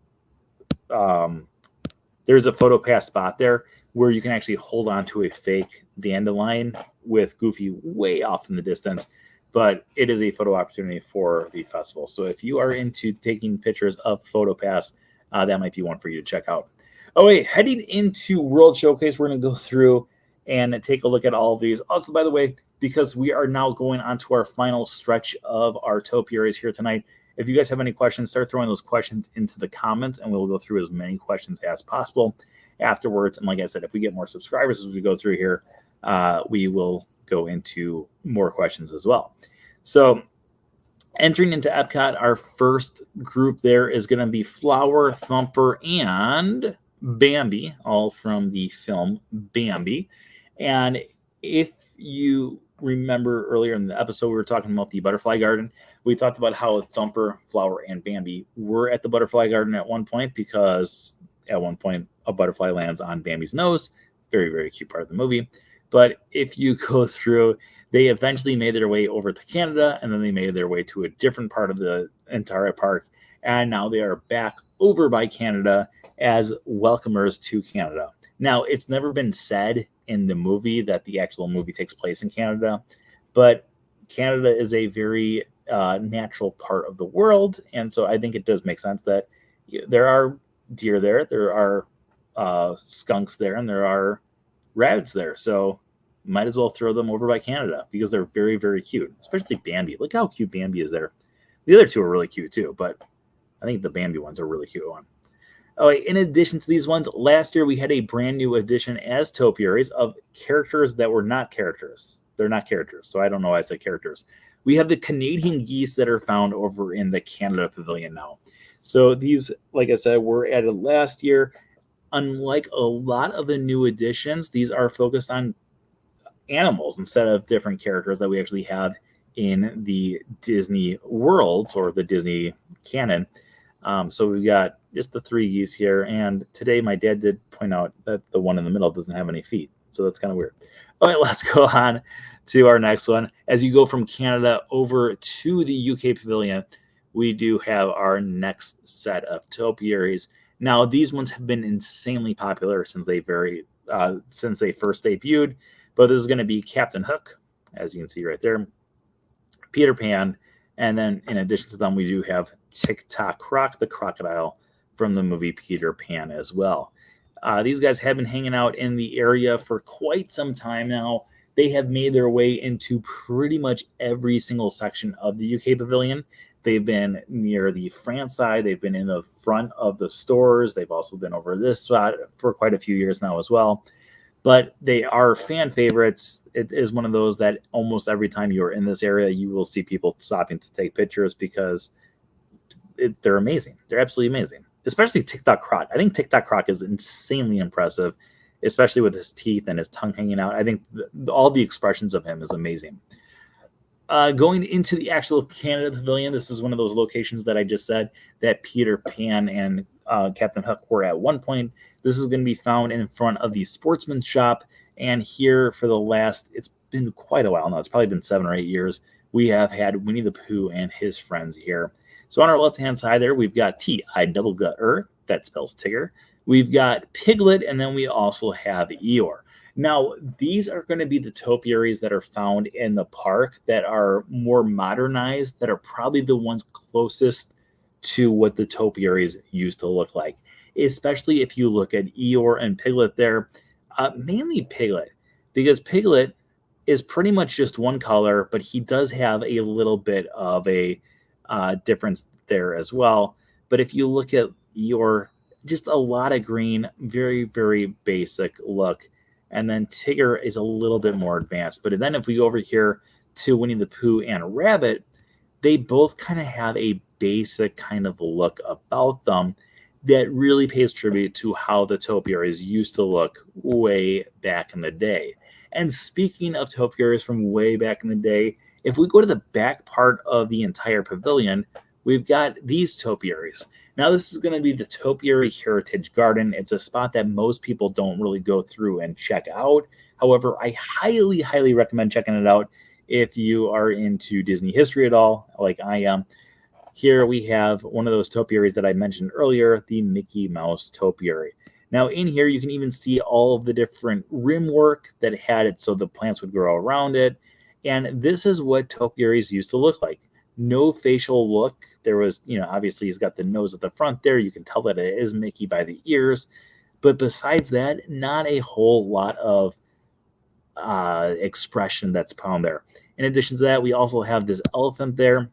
A: There's a photo pass spot there where you can actually hold on to a fake dandelion with Goofy way off in the distance. But it is a photo opportunity for the festival. So if you are into taking pictures of photo pass, that might be one for you to check out. Oh, wait, heading into World Showcase, we're going to go through and take a look at all of these. Also, by the way, because we are now going on to our final stretch of our topiaries here tonight, if you guys have any questions, start throwing those questions into the comments, and we'll go through as many questions as possible afterwards. And like I said, if we get more subscribers as we go through here, we will go into more questions as well. So entering into Epcot, our first group there is going to be Flower, Thumper, and Bambi, all from the film Bambi. And if you remember earlier in the episode, we were talking about the Butterfly Garden. We talked about how Thumper, Flower, and Bambi were at the Butterfly Garden at one point because at one point a butterfly lands on Bambi's nose. Very, very cute part of the movie. But if you go through, they eventually made their way over to Canada, and then they made their way to a different part of the entire park. And now they are back over by Canada as welcomers to Canada. Now, it's never been said in the movie that the actual movie takes place in Canada, but Canada is a very natural part of the world, and so I think it does make sense that there are deer there, there are skunks there, and there are rabbits there, so might as well throw them over by Canada because they're very, very cute, especially Bambi. Look how cute Bambi is there. The other two are really cute too, but I think the Bambi one's a really cute one. Oh, in addition to these ones, last year we had a brand new addition as topiaries of characters that were not characters. They're not characters, so I don't know why I said characters. We have the Canadian geese that are found over in the Canada Pavilion now. So these, like I said, were added last year. Unlike a lot of the new additions, these are focused on animals instead of different characters that we actually have in the Disney worlds or the Disney canon. So we've got just the 3 geese here. And today my dad did point out that the one in the middle doesn't have any feet. So that's kind of weird. All right, let's go on to our next one. As you go from Canada over to the UK Pavilion, we do have our next set of topiaries. Now, these ones have been insanely popular since they first debuted. But this is going to be Captain Hook, as you can see right there, Peter Pan, and then in addition to them, we do have Tick-Tock Croc, the crocodile from the movie Peter Pan as well. These guys have been hanging out in the area for quite some time now. They have made their way into pretty much every single section of the UK Pavilion. They've been near the France side. They've been in the front of the stores. They've also been over this spot for quite a few years now as well. But they are fan favorites. It is one of those that almost every time you're in this area, you will see people stopping to take pictures because they're amazing. They're absolutely amazing, especially Tick-Tock Croc. I think Tick-Tock Croc is insanely impressive, especially with his teeth and his tongue hanging out. I think all the expressions of him is amazing. Going into the actual Canada Pavilion, this is one of those locations that I just said that Peter Pan and Captain Hook were at one point. This is going to be found in front of the Sportsman's Shop. And here for the last, it's been quite a while now. It's probably been 7 or 8 years. We have had Winnie the Pooh and his friends here. So on our left-hand side there, we've got T-I-double-Gut-er. That spells Tigger. We've got Piglet, and then we also have Eeyore. Now, these are going to be the topiaries that are found in the park that are more modernized, that are probably the ones closest to what the topiaries used to look like, especially if you look at Eeyore and Piglet there, mainly Piglet, because Piglet is pretty much just one color, but he does have a little bit of a difference there as well. But if you look at Eeyore, just a lot of green, very, very basic look. And then Tigger is a little bit more advanced. But then if we go over here to Winnie the Pooh and Rabbit, they both kind of have a basic kind of look about them that really pays tribute to how the topiaries used to look way back in the day. And speaking of topiaries from way back in the day, if we go to the back part of the entire pavilion, we've got these topiaries. Now, this is going to be the Topiary Heritage Garden. It's a spot that most people don't really go through and check out. However, I highly, highly recommend checking it out if you are into Disney history at all, like I am. Here we have one of those topiaries that I mentioned earlier, the Mickey Mouse Topiary. Now, in here, you can even see all of the different rim work that had it so the plants would grow around it. And this is what topiaries used to look like. No facial look. There was, obviously he's got the nose at the front there. You can tell that it is Mickey by the ears. But besides that, not a whole lot of expression that's found there. In addition to that, we also have this elephant there.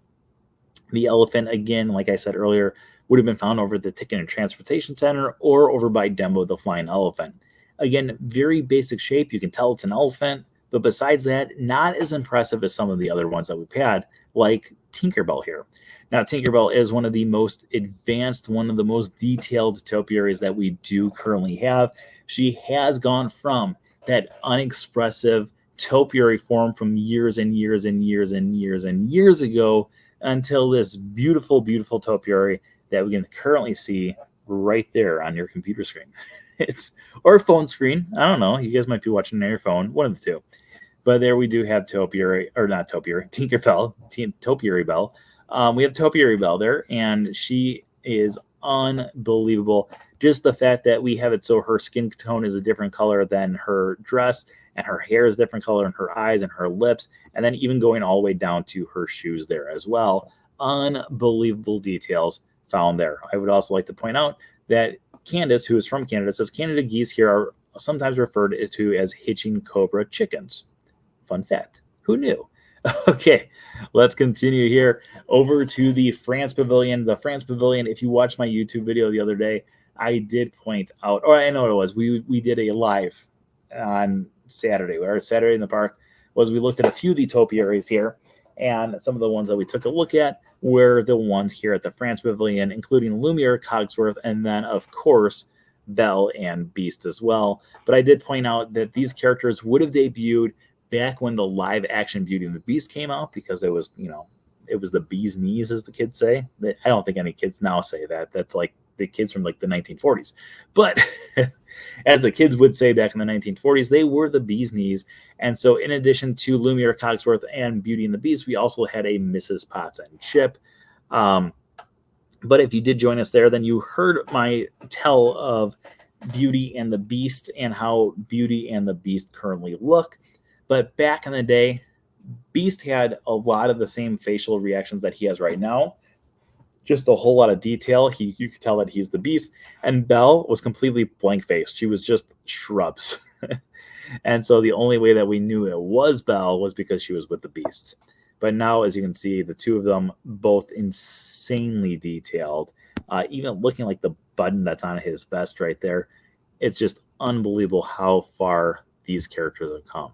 A: The elephant, again, like I said earlier, would have been found over at the Ticket and Transportation Center or over by Dumbo the Flying Elephant. Again, very basic shape. You can tell it's an elephant. But besides that, not as impressive as some of the other ones that we've had, like Tinkerbell here. Now, Tinkerbell is one of the most advanced, one of the most detailed topiaries that we do currently have. She has gone from that unexpressive topiary form from years and years and years and years and years ago until this beautiful, beautiful topiary that we can currently see right there on your computer screen. Or phone screen. I don't know. You guys might be watching on your phone, one of the two. But there we do have Tinkerbell, Topiary Bell. We have Topiary Bell there, and she is unbelievable. Just the fact that we have it so her skin tone is a different color than her dress, and her hair is a different color, and her eyes and her lips, and then even going all the way down to her shoes there as well. Unbelievable details found there. I would also like to point out that Candace, who is from Canada, says Canada geese here are sometimes referred to as hitching cobra chickens. Fun fact. Who knew? Okay, let's continue here over to the France Pavilion. The France Pavilion, if you watched my YouTube video the other day, I did point out, or I know what it was. We did a live on Saturday. Our Saturday in the park was we looked at a few of the topiaries here, and some of the ones that we took a look at were the ones here at the France Pavilion, including Lumiere, Cogsworth, and then of course Belle and Beast as well. But I did point out that these characters would have debuted back when the live action Beauty and the Beast came out, because it was, it was the bee's knees, as the kids say. I don't think any kids now say that. That's like the kids from like the 1940s. But as the kids would say back in the 1940s, they were the bee's knees. And so in addition to Lumiere, Cogsworth, and Beauty and the Beast, we also had a Mrs. Potts and Chip. But if you did join us there, then you heard my tell of Beauty and the Beast and how Beauty and the Beast currently look. But back in the day, Beast had a lot of the same facial reactions that he has right now. Just a whole lot of detail. You could tell that he's the Beast. And Belle was completely blank-faced. She was just shrubs. And so the only way that we knew it was Belle was because she was with the Beast. But now, as you can see, the two of them both insanely detailed. Even looking like the button that's on his vest right there. It's just unbelievable how far these characters have come.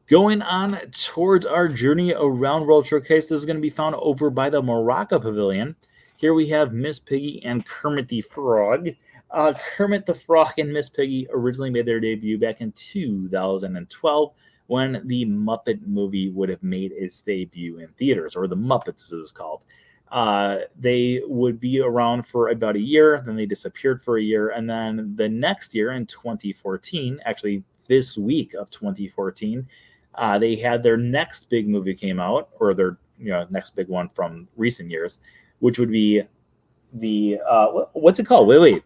A: Going on towards our journey around World Showcase, this is going to be found over by the Maraca Pavilion. Here we have Miss Piggy and Kermit the Frog. Kermit the Frog and Miss Piggy originally made their debut back in 2012 when the Muppet movie would have made its debut in theaters, or the Muppets as it was called. They would be around for about a year, then they disappeared for a year, and then the next year in 2014, actually this week of 2014, they had their next big movie came out, or their next big one from recent years, which would be the what's it called? Wait,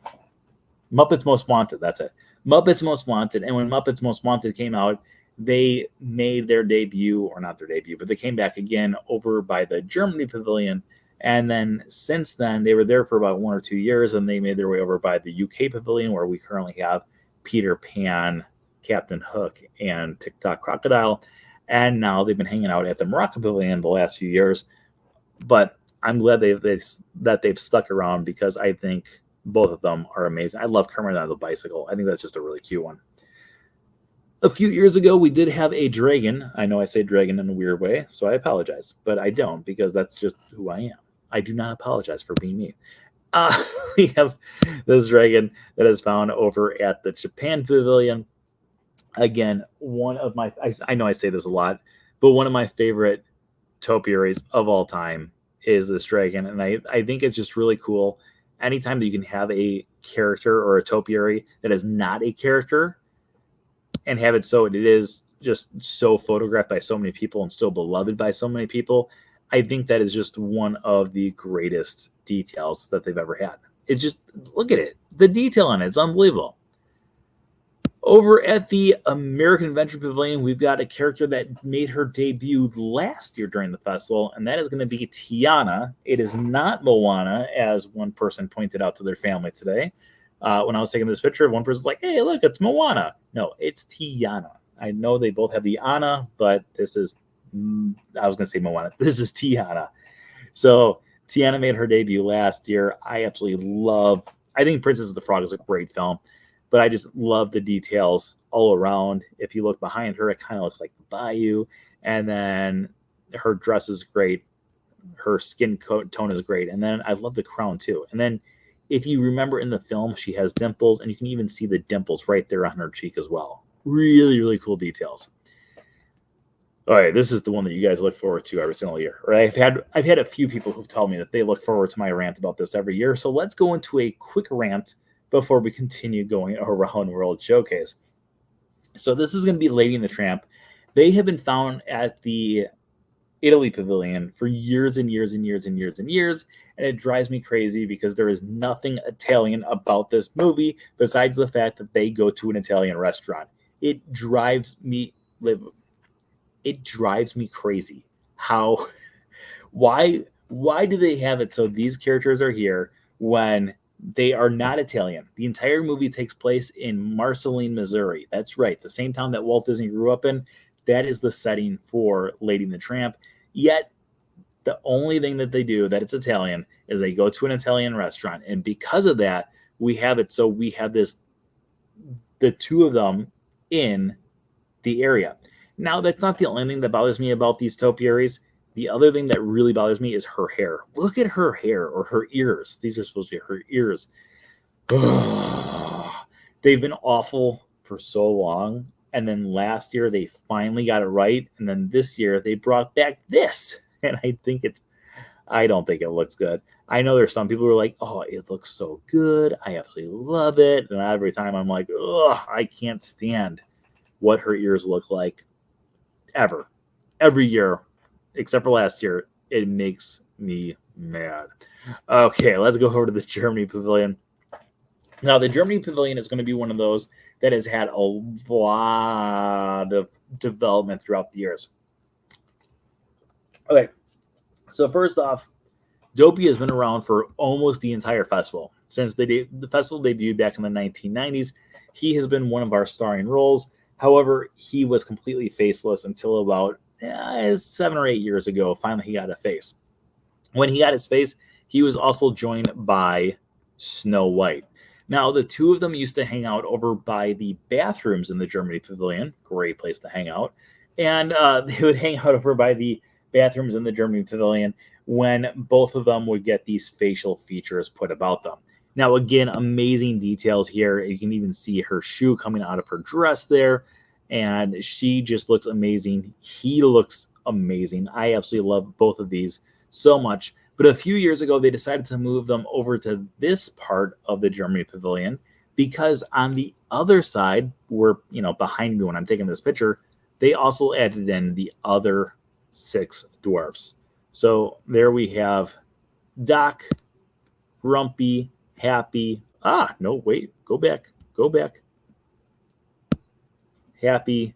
A: Muppets Most Wanted. That's it. Muppets Most Wanted. And when Muppets Most Wanted came out, they made their debut, or not their debut, but they came back again over by the Germany Pavilion. And then since then, they were there for about 1 or 2 years, and they made their way over by the UK Pavilion, where we currently have Peter Pan, Captain Hook, and TikTok Crocodile. And now they've been hanging out at the Maraca Pavilion the last few years. But I'm glad they've stuck around, because I think both of them are amazing. I love Kermit on the bicycle. I think that's just a really cute one. A few years ago, we did have a dragon. I know I say dragon in a weird way, so I apologize. But I don't, because that's just who I am. I do not apologize for being me. We have this dragon that is found over at the Japan Pavilion. Again, one of my, I know I say this a lot, but one of my favorite topiaries of all time is this dragon. And I think it's just really cool. Anytime that you can have a character or a topiary that is not a character and have it so it is just so photographed by so many people and so beloved by so many people, I think that is just one of the greatest details that they've ever had. It's just, look at it. The detail on it, it's unbelievable. Over at the American Adventure Pavilion, we've got a character that made her debut last year during the festival, and that is going to be Tiana. It is not Moana, as one person pointed out to their family today. When I was taking this picture, one person's like, hey, look, it's Moana. No, it's Tiana. I know they both have the Ana, but this is, I was going to say Moana. This is Tiana. So Tiana made her debut last year. I absolutely love, I think Princess of the Frog is a great film. But I just love the details all around. If you look behind her, it kind of looks like the bayou. And then her dress is great. Her skin tone is great. And then I love the crown too. And then if you remember in the film, she has dimples. And you can even see the dimples right there on her cheek as well. Really, really cool details. All right, this is the one that you guys look forward to every single year. Right? I've had a few people who've told me that they look forward to my rant about this every year. So let's go into a quick rant before we continue going around World Showcase. So this is going to be Lady and the Tramp. They have been found at the Italy Pavilion for years and years and years and years and years, and it drives me crazy because there is nothing Italian about this movie besides the fact that they go to an Italian restaurant. It drives me crazy. Why do they have it so these characters are here when they are not Italian? The entire movie takes place in Marceline, Missouri. That's right, the same town that Walt Disney grew up in. that is the setting for Lady and the Tramp. Yet the only thing that they do that it's Italian is they go to an Italian restaurant, and because of that, we have it. So we have the two of them in the area. Now, that's not the only thing that bothers me about these topiaries. The other thing that really bothers me is her hair. Look at her hair, or her ears. These are supposed to be her ears. They've been awful for so long. And then last year, they finally got it right. And then this year, they brought back this. And I don't think it looks good. I know there's some people who are like, oh, it looks so good. I absolutely love it. And every time I'm like, ugh, I can't stand what her ears look like ever. Every year, except for last year, it makes me mad. Okay, let's go over to the Germany Pavilion. Now, the Germany Pavilion is going to be one of those that has had a lot of development throughout the years. Okay, so first off, Dopey has been around for almost the entire festival. Since the festival debuted back in the 1990s, he has been one of our starring roles. However, he was completely faceless until about 7 or 8 years ago. Finally, he got a face. When he got his face, he was also joined by Snow White. Now, the two of them used to hang out over by the bathrooms in the Germany Pavilion. Great place to hang out. And they would hang out over by the bathrooms in the Germany Pavilion when both of them would get these facial features put about them. Now, again, amazing details here. You can even see her shoe coming out of her dress there, and she just looks amazing. He looks amazing. I absolutely love both of these so much. But a few years ago, they decided to move them over to this part of the Germany Pavilion because on the other side, where, behind me when I'm taking this picture, they also added in the other 6 dwarfs. So there we have Doc, Grumpy, Happy. No, wait, go back. Happy,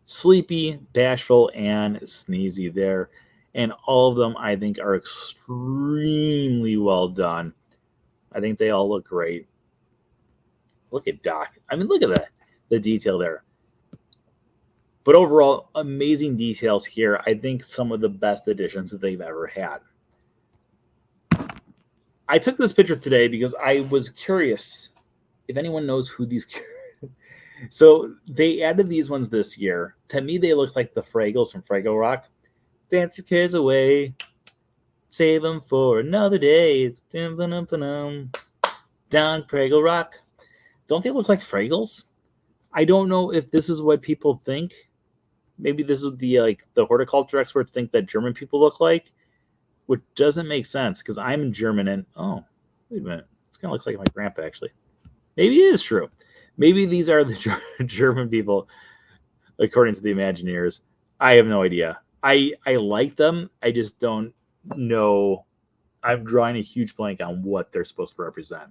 A: Sleepy, Bashful, and Sneezy there. And all of them, I think, are extremely well done. I think they all look great. Look at Doc. I mean, look at the detail there. But overall, amazing details here. I think some of the best additions that they've ever had. I took this picture today because I was curious if anyone knows who these So they added these ones this year. To me, they look like the Fraggles from Fraggle Rock. Dance your cares away. Save them for another day. Down Fraggle Rock. Don't they look like Fraggles? I don't know if this is what people think. Maybe this is the horticulture experts think that German people look like, which doesn't make sense because I'm German and wait a minute, this kind of looks like my grandpa actually. Maybe it is true. Maybe these are the German people, according to the Imagineers. I have no idea. I like them. I just don't know. I'm drawing a huge blank on what they're supposed to represent.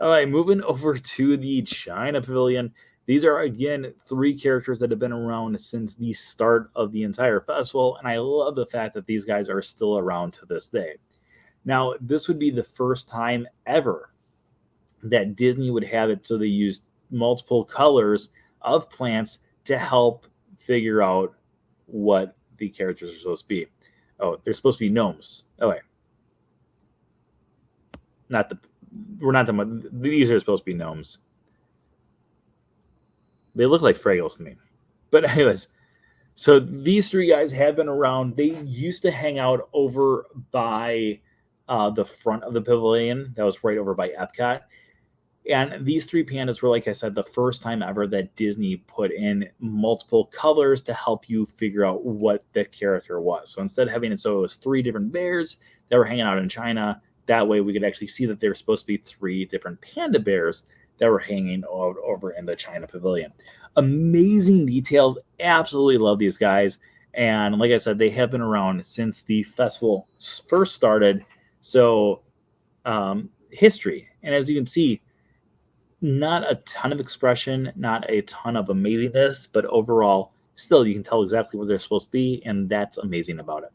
A: All right, moving over to the China Pavilion. These are, again, 3 characters that have been around since the start of the entire festival, and I love the fact that these guys are still around to this day. Now, this would be the first time ever that Disney would have it so they used multiple colors of plants to help figure out what the characters are supposed to be. Oh, they're supposed to be gnomes. Okay. These are supposed to be gnomes. They look like Fraggles to me. But anyways, so these 3 guys have been around. They used to hang out over by the front of the pavilion. That was right over by Epcot. And these 3 pandas were, like I said, the first time ever that Disney put in multiple colors to help you figure out what the character was. So instead of having it so it was 3 different bears that were hanging out in China, that way we could actually see that they were supposed to be 3 different panda bears that were hanging over in the China Pavilion. Amazing details. Absolutely love these guys. And like I said, they have been around since the festival first started. So history. And as you can see, not a ton of expression, not a ton of amazingness, but overall, still you can tell exactly what they're supposed to be, and that's amazing about it.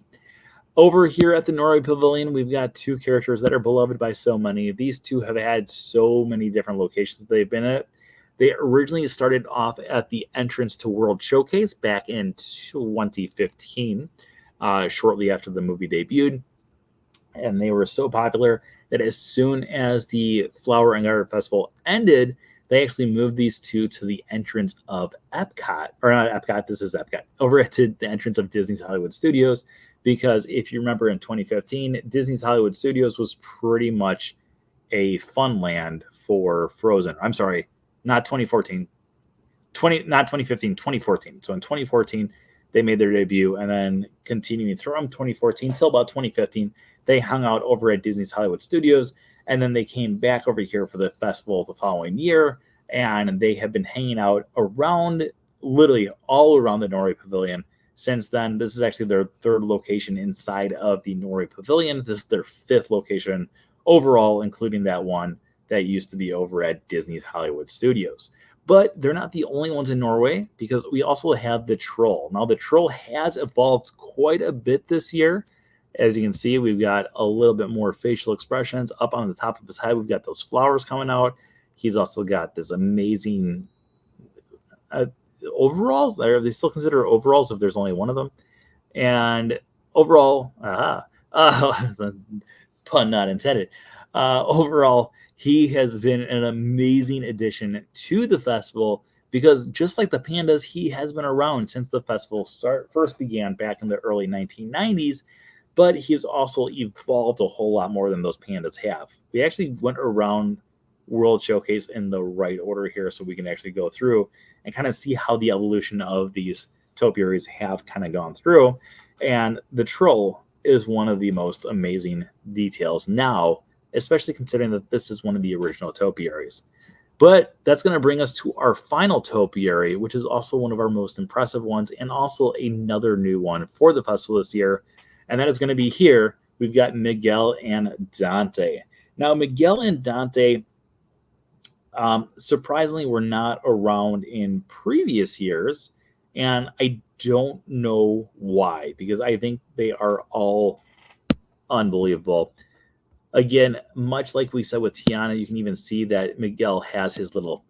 A: Over here at the Norway Pavilion, we've got 2 characters that are beloved by so many. These 2 have had so many different locations they've been at. They originally started off at the entrance to World Showcase back in 2015, shortly after the movie debuted. And they were so popular that as soon as the Flower and Garden Festival ended, they actually moved these two to the entrance of Epcot, or not Epcot, this is Epcot, over to the entrance of Disney's Hollywood Studios. Because if you remember in 2015, Disney's Hollywood Studios was pretty much a fun land for Frozen. I'm sorry, not 2014, not 2015, 2014. So in 2014, they made their debut, and then continuing from 2014 till about 2015, they hung out over at Disney's Hollywood Studios, and then they came back over here for the festival the following year, and they have been hanging out around, literally all around the Norway Pavilion since then. This is actually their third location inside of the Norway Pavilion. This is their fifth location overall, including that one that used to be over at Disney's Hollywood Studios. But they're not the only ones in Norway, because we also have the Troll. Now, the Troll has evolved quite a bit this year. As you can see, we've got a little bit more facial expressions. Up on the top of his head, we've got those flowers coming out. He's also got this amazing overalls. Are they still considered overalls if there's only one of them? And overall, pun not intended. Overall, he has been an amazing addition to the festival, because just like the pandas, he has been around since the festival first began back in the early 1990s, but he's also evolved a whole lot more than those pandas have. We actually went around World Showcase in the right order here, so we can actually go through and kind of see how the evolution of these topiaries have kind of gone through. And the Troll is one of the most amazing details now, especially considering that this is one of the original topiaries. But that's going to bring us to our final topiary, which is also one of our most impressive ones, and also another new one for the festival this year. And that is going to be here. We've got Miguel and Dante. Now, Miguel and Dante, surprisingly, were not around in previous years. And I don't know why, because I think they are all unbelievable. Again, much like we said with Tiana, you can even see that Miguel has his little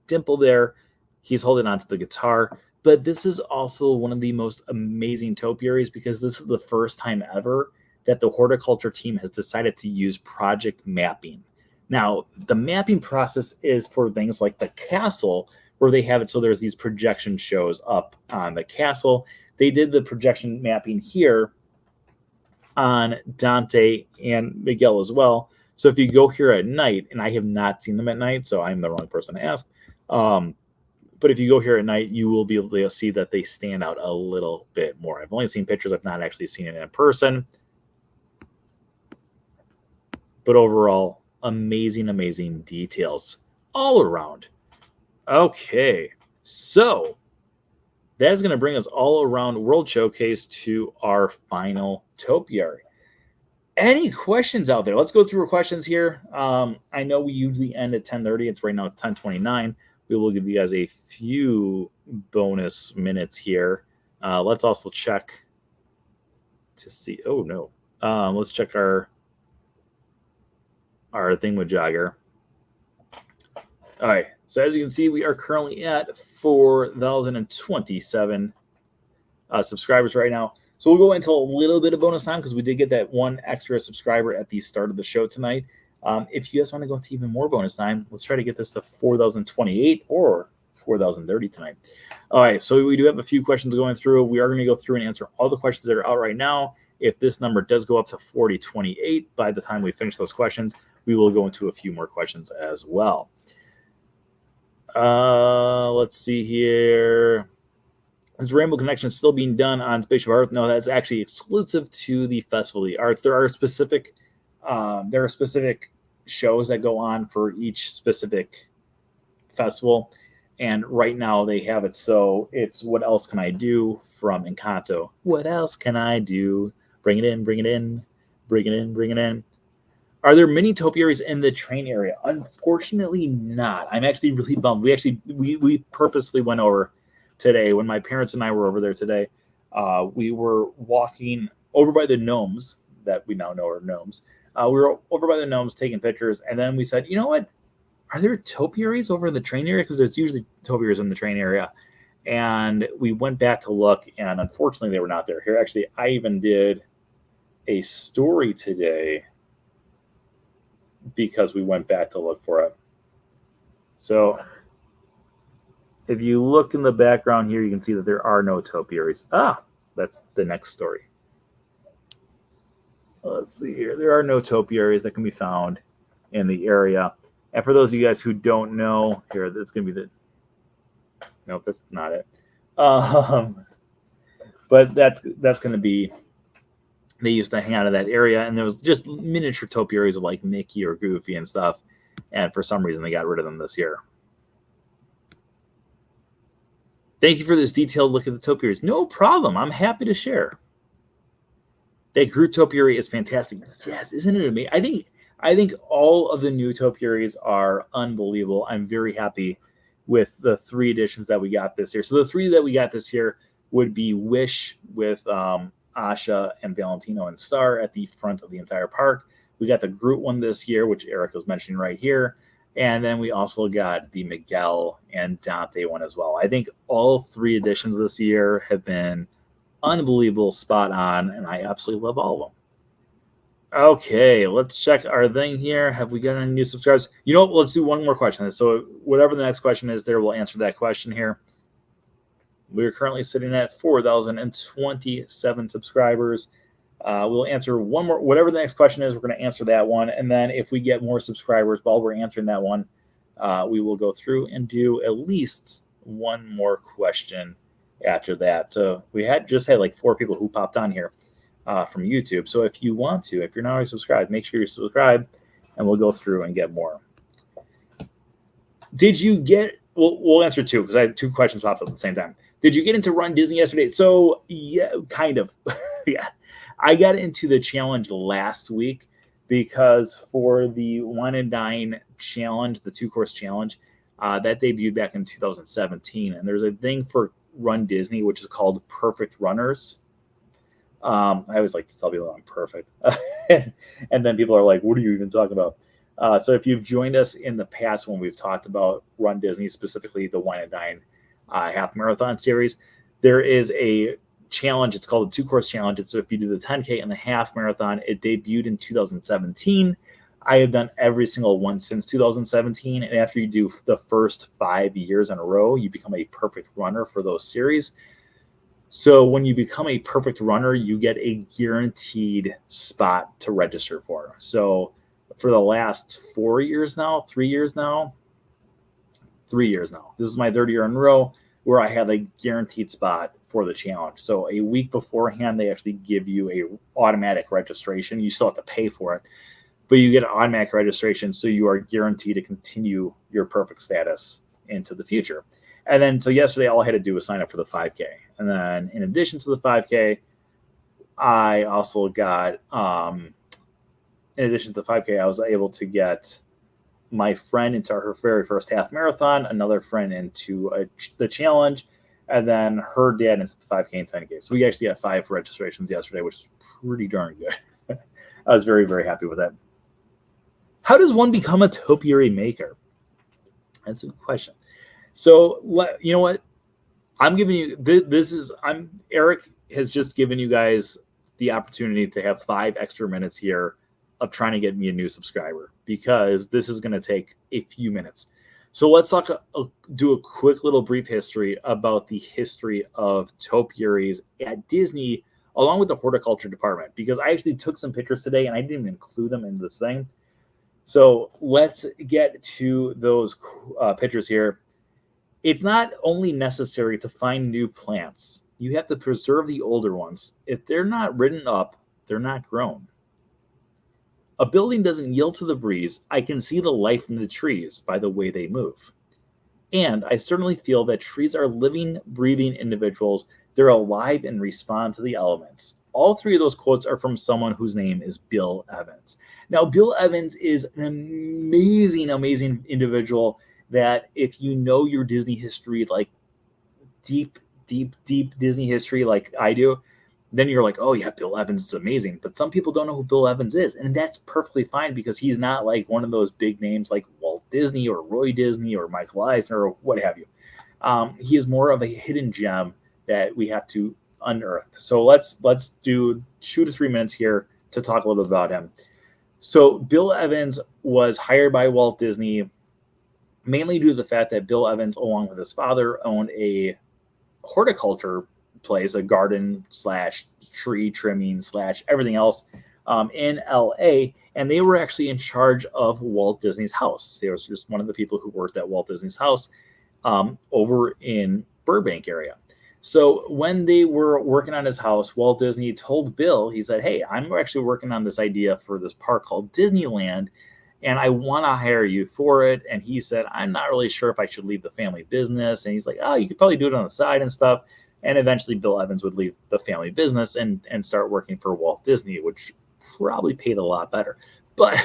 A: dimple there. He's holding onto the guitar. But this is also one of the most amazing topiaries, because this is the first time ever that the horticulture team has decided to use project mapping. Now, the mapping process is for things like the castle, where they have it so there's these projection shows up on the castle. They did the projection mapping here on Dante and Miguel as well. So if you go here at night, and I have not seen them at night, so I'm the wrong person to ask, but if you go here at night, you will be able to see that they stand out a little bit more. I've only seen pictures. I've not actually seen it in person. But overall, amazing, amazing details all around. Okay, so that is going to bring us all around World Showcase to our final topiary. Any questions out there? Let's go through our questions here. I know we usually end at 10:30. It's right now at 10:29. We will give you guys a few bonus minutes here. Let's also check to see. Oh no. Let's check our thingamajigger. All right. So as you can see, we are currently at 4,027 subscribers right now. So we'll go into a little bit of bonus time, because we did get that one extra subscriber at the start of the show tonight. If you guys want to go into even more bonus time, let's try to get this to 4,028 or 4,030 tonight. All right, so we do have a few questions going through. We are going to go through and answer all the questions that are out right now. If this number does go up to 4028 by the time we finish those questions, we will go into a few more questions as well. Let's see here. Is Rainbow Connection still being done on Spaceship Earth? No, that's actually exclusive to the Festival of the Arts. There are specific shows that go on for each specific festival, and right now they have it so it's What Else Can I Do from Encanto. What else can I do? Bring it in, bring it in, bring it in, bring it in. Are there many topiaries in the train area? Unfortunately not. I'm actually really bummed. We purposely went over today when my parents and I were over there today. We were walking over by the gnomes that we now know are gnomes. We were over by the gnomes taking pictures, and then we said, you know what? are there topiaries over in the train area? Because there's usually topiaries in the train area. And we went back to look, and unfortunately, they were not there. Here, actually, I even did a story today because we went back to look for it. So if you look in the background here, you can see that there are no topiaries. That's the next story. Let's see here. There are no topiaries that can be found in the area. And for those of you guys who don't know, here, that's going to be the... Nope, that's not it. But that's going to be... They used to hang out in that area, and there was just miniature topiaries of like Mickey or Goofy and stuff. And for some reason, they got rid of them this year. Thank you for this detailed look at the topiaries. No problem. I'm happy to share. That Groot topiary is fantastic. Yes, isn't it amazing? I think all of the new topiaries are unbelievable. I'm very happy with the 3 editions that we got this year. So the 3 that we got this year would be Wish with Asha and Valentino and Star at the front of the entire park. We got the Groot one this year, which Eric was mentioning right here. And then we also got the Miguel and Dante one as well. I think all 3 editions this year have been unbelievable, spot on, and I absolutely love all of them. Okay, let's check our thing here. Have we got any new subscribers? You know what? Let's do one more question. So whatever the next question is there, we'll answer that question here. We're currently sitting at 4,027 subscribers. We'll answer one more. Whatever the next question is, we're going to answer that one. And then if we get more subscribers while we're answering that one, we will go through and do at least one more question after that. So we just had like 4 people who popped on here from YouTube. So if you want to, if you're not already subscribed, make sure you subscribe, and we'll go through and get more. Did you get... We'll answer 2 because I had 2 questions popped up at the same time. Did you get into Run Disney yesterday? So yeah, kind of. Yeah, I got into the challenge last week because for the Wine and Dine challenge, the 2-course challenge, that debuted back in 2017, and there's a thing for Run Disney which is called Perfect Runners. I always like to tell people I'm perfect, and then people are like, "What are you even talking about?" So if you've joined us in the past when we've talked about Run Disney, specifically the Wine and Dine half marathon series, there is a challenge. It's called the 2-course challenge. So if you do the 10K and the half marathon, it debuted in 2017. I have done every single one since 2017. And after you do the first 5 years in a row, you become a perfect runner for those series. So when you become a perfect runner, you get a guaranteed spot to register for. So for the last 3 years now, this is my 3rd year in a row where I have a guaranteed spot for the challenge. So a week beforehand, they actually give you a automatic registration. You still have to pay for it, but you get an automatic registration, so you are guaranteed to continue your perfect status into the future. And then, so yesterday, all I had to do was sign up for the 5K. And then in addition to the 5K, I also got, in addition to the 5K, I was able to get my friend into her very first half marathon, another friend into the challenge, and then her dad into the 5K and 10K. So we actually got 5 registrations yesterday, which is pretty darn good. I was very, very happy with that. How does one become a topiary maker? That's a good question. So you know what? I'm giving you Eric has just given you guys the opportunity to have 5 extra minutes here of trying to get me a new subscriber, because this is going to take a few minutes. So let's do a quick little brief history about the history of topiaries at Disney, along with the horticulture department, because I actually took some pictures today and I didn't even include them in this thing. So let's get to those pictures here. It's not only necessary to find new plants, you have to preserve the older ones. If they're not written up, they're not grown. A building doesn't yield to the breeze. I can see the life in the trees by the way they move. And I certainly feel that trees are living, breathing individuals. They're alive and respond to the elements. All 3 of those quotes are from someone whose name is Bill Evans. Now, Bill Evans is an amazing, amazing individual that if you know your Disney history, like deep, deep, deep Disney history like I do, then you're like, oh yeah, Bill Evans is amazing. But some people don't know who Bill Evans is. And that's perfectly fine, because he's not like one of those big names like Walt Disney or Roy Disney or Michael Eisner or what have you. He is more of a hidden gem that we have to unearth. So let's do 2 to 3 minutes here to talk a little bit about him. So Bill Evans was hired by Walt Disney mainly due to the fact that Bill Evans, along with his father, owned a horticulture place, a garden slash tree trimming slash everything else in LA. And they were actually in charge of Walt Disney's house. They was just one of the people who worked at Walt Disney's house over in Burbank area. So when they were working on his house, Walt Disney told Bill, he said, hey, I'm actually working on this idea for this park called Disneyland, and I want to hire you for it. And he said, I'm not really sure if I should leave the family business. And he's like, oh, you could probably do it on the side and stuff. And eventually Bill Evans would leave the family business and start working for Walt Disney, which probably paid a lot better. But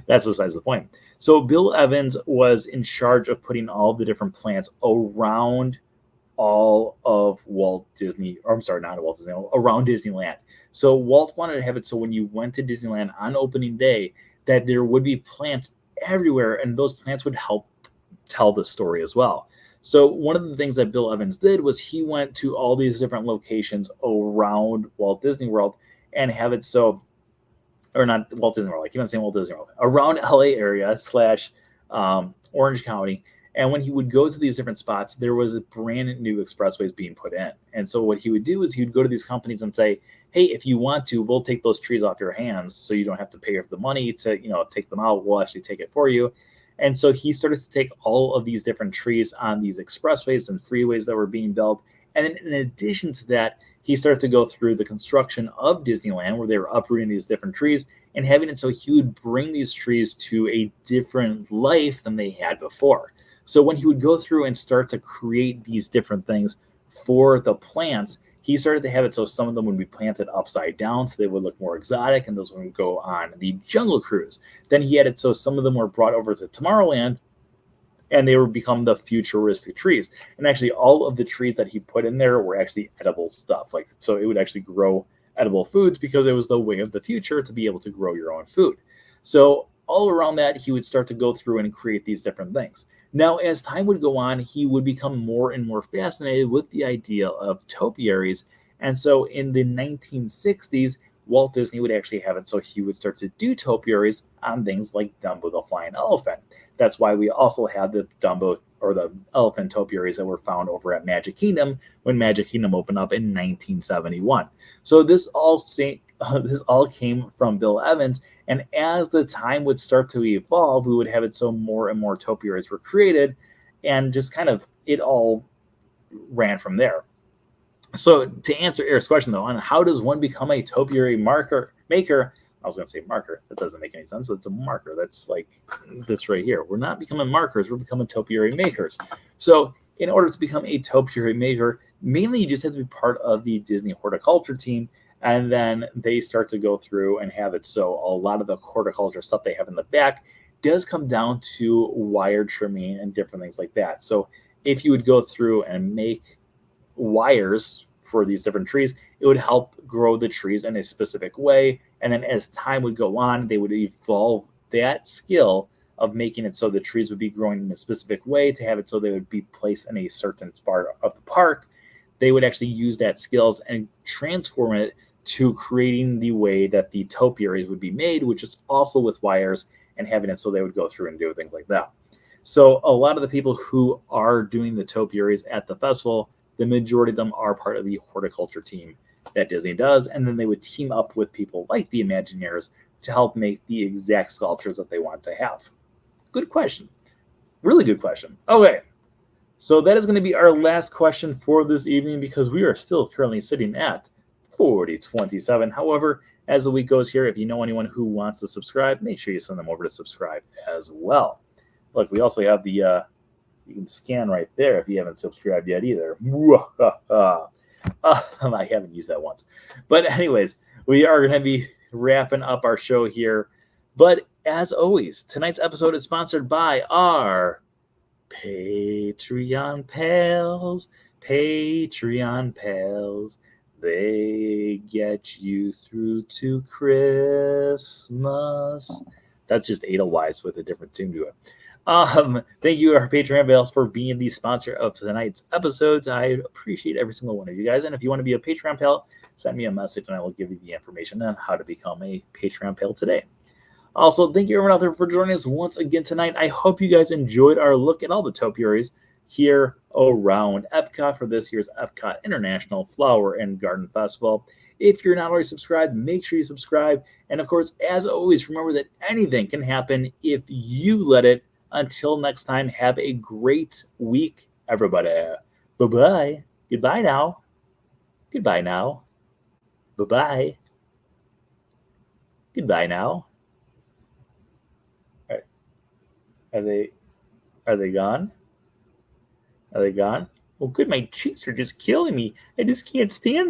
A: that's besides the point. So Bill Evans was in charge of putting all the different plants around all of Walt Disney, or I'm sorry, not Walt Disney, around Disneyland. So Walt wanted to have it so when you went to Disneyland on opening day, that there would be plants everywhere, and those plants would help tell the story as well. So one of the things that Bill Evans did was he went to all these different locations around Walt Disney World and have it so, or not Walt Disney World, I keep on saying Walt Disney World, around LA area slash Orange County. And when he would go to these different spots, there was a brand new expressways being put in. And so what he would do is he would go to these companies and say, hey, if you want to, we'll take those trees off your hands so you don't have to pay for the money to, take them out. We'll actually take it for you. And so he started to take all of these different trees on these expressways and freeways that were being built. And then in addition to that, he started to go through the construction of Disneyland where they were uprooting these different trees and having it so he would bring these trees to a different life than they had before. So when he would go through and start to create these different things for the plants, he started to have it so some of them would be planted upside down so they would look more exotic, and those would go on the Jungle Cruise. Then he had it so some of them were brought over to Tomorrowland, and they would become the futuristic trees. And actually all of the trees that he put in there were actually edible stuff. So it would actually grow edible foods because it was the way of the future to be able to grow your own food. So all around that, he would start to go through and create these different things. Now, as time would go on, he would become more and more fascinated with the idea of topiaries. And so in the 1960s, Walt Disney would actually have it so he would start to do topiaries on things like Dumbo the Flying Elephant. That's why we also had the Dumbo or the elephant topiaries that were found over at Magic Kingdom when Magic Kingdom opened up in 1971. So this all came from Bill Evans. And as the time would start to evolve, we would have it so more and more topiaries were created, and just kind of it all ran from there. So to answer Eric's question, though, on how does one become a topiary maker, I was going to say marker. That doesn't make any sense. It's a marker. That's like this right here. We're not becoming markers. We're becoming topiary makers. So in order to become a topiary maker, mainly you just have to be part of the Disney horticulture team. And then they start to go through and have it so a lot of the horticulture stuff they have in the back does come down to wire trimming and different things like that. So if you would go through and make wires for these different trees, it would help grow the trees in a specific way. And then as time would go on, they would evolve that skill of making it so the trees would be growing in a specific way to have it so they would be placed in a certain part of the park. They would actually use that skills and transform it to creating the way that the topiaries would be made, which is also with wires, and having it so they would go through and do things like that. So a lot of the people who are doing the topiaries at the festival, the majority of them are part of the horticulture team that Disney does, and then they would team up with people like the Imagineers to help make the exact sculptures that they want to have. Good question. Really good question. Okay. So that is going to be our last question for this evening because we are still currently sitting at 40:27. However, as the week goes here, if you know anyone who wants to subscribe, make sure you send them over to subscribe as well. Look, we also have the, you can scan right there if you haven't subscribed yet either. I haven't used that once. But anyways, we are going to be wrapping up our show here. But as always, tonight's episode is sponsored by our Patreon pals. Patreon pals. They get you through to Christmas. That's just Edelweiss with a different tune to it. Thank you, our Patreon pals, for being the sponsor of tonight's episodes. I appreciate every single one of you guys. And if you want to be a Patreon pal, send me a message and I will give you the information on how to become a Patreon pal today. Also, thank you everyone out there for joining us once again tonight. I hope you guys enjoyed our look at all the topiaries here around Epcot for this year's Epcot International Flower and Garden Festival. If you're not already subscribed, make sure you subscribe. And of course, as always, remember that anything can happen if you let it. Until next time, have a great week, everybody. Bye-bye. Goodbye now. Goodbye now. Bye-bye. Goodbye now. Are they gone? Are they gone? Well, good. My cheeks are just killing me. I just can't stand this.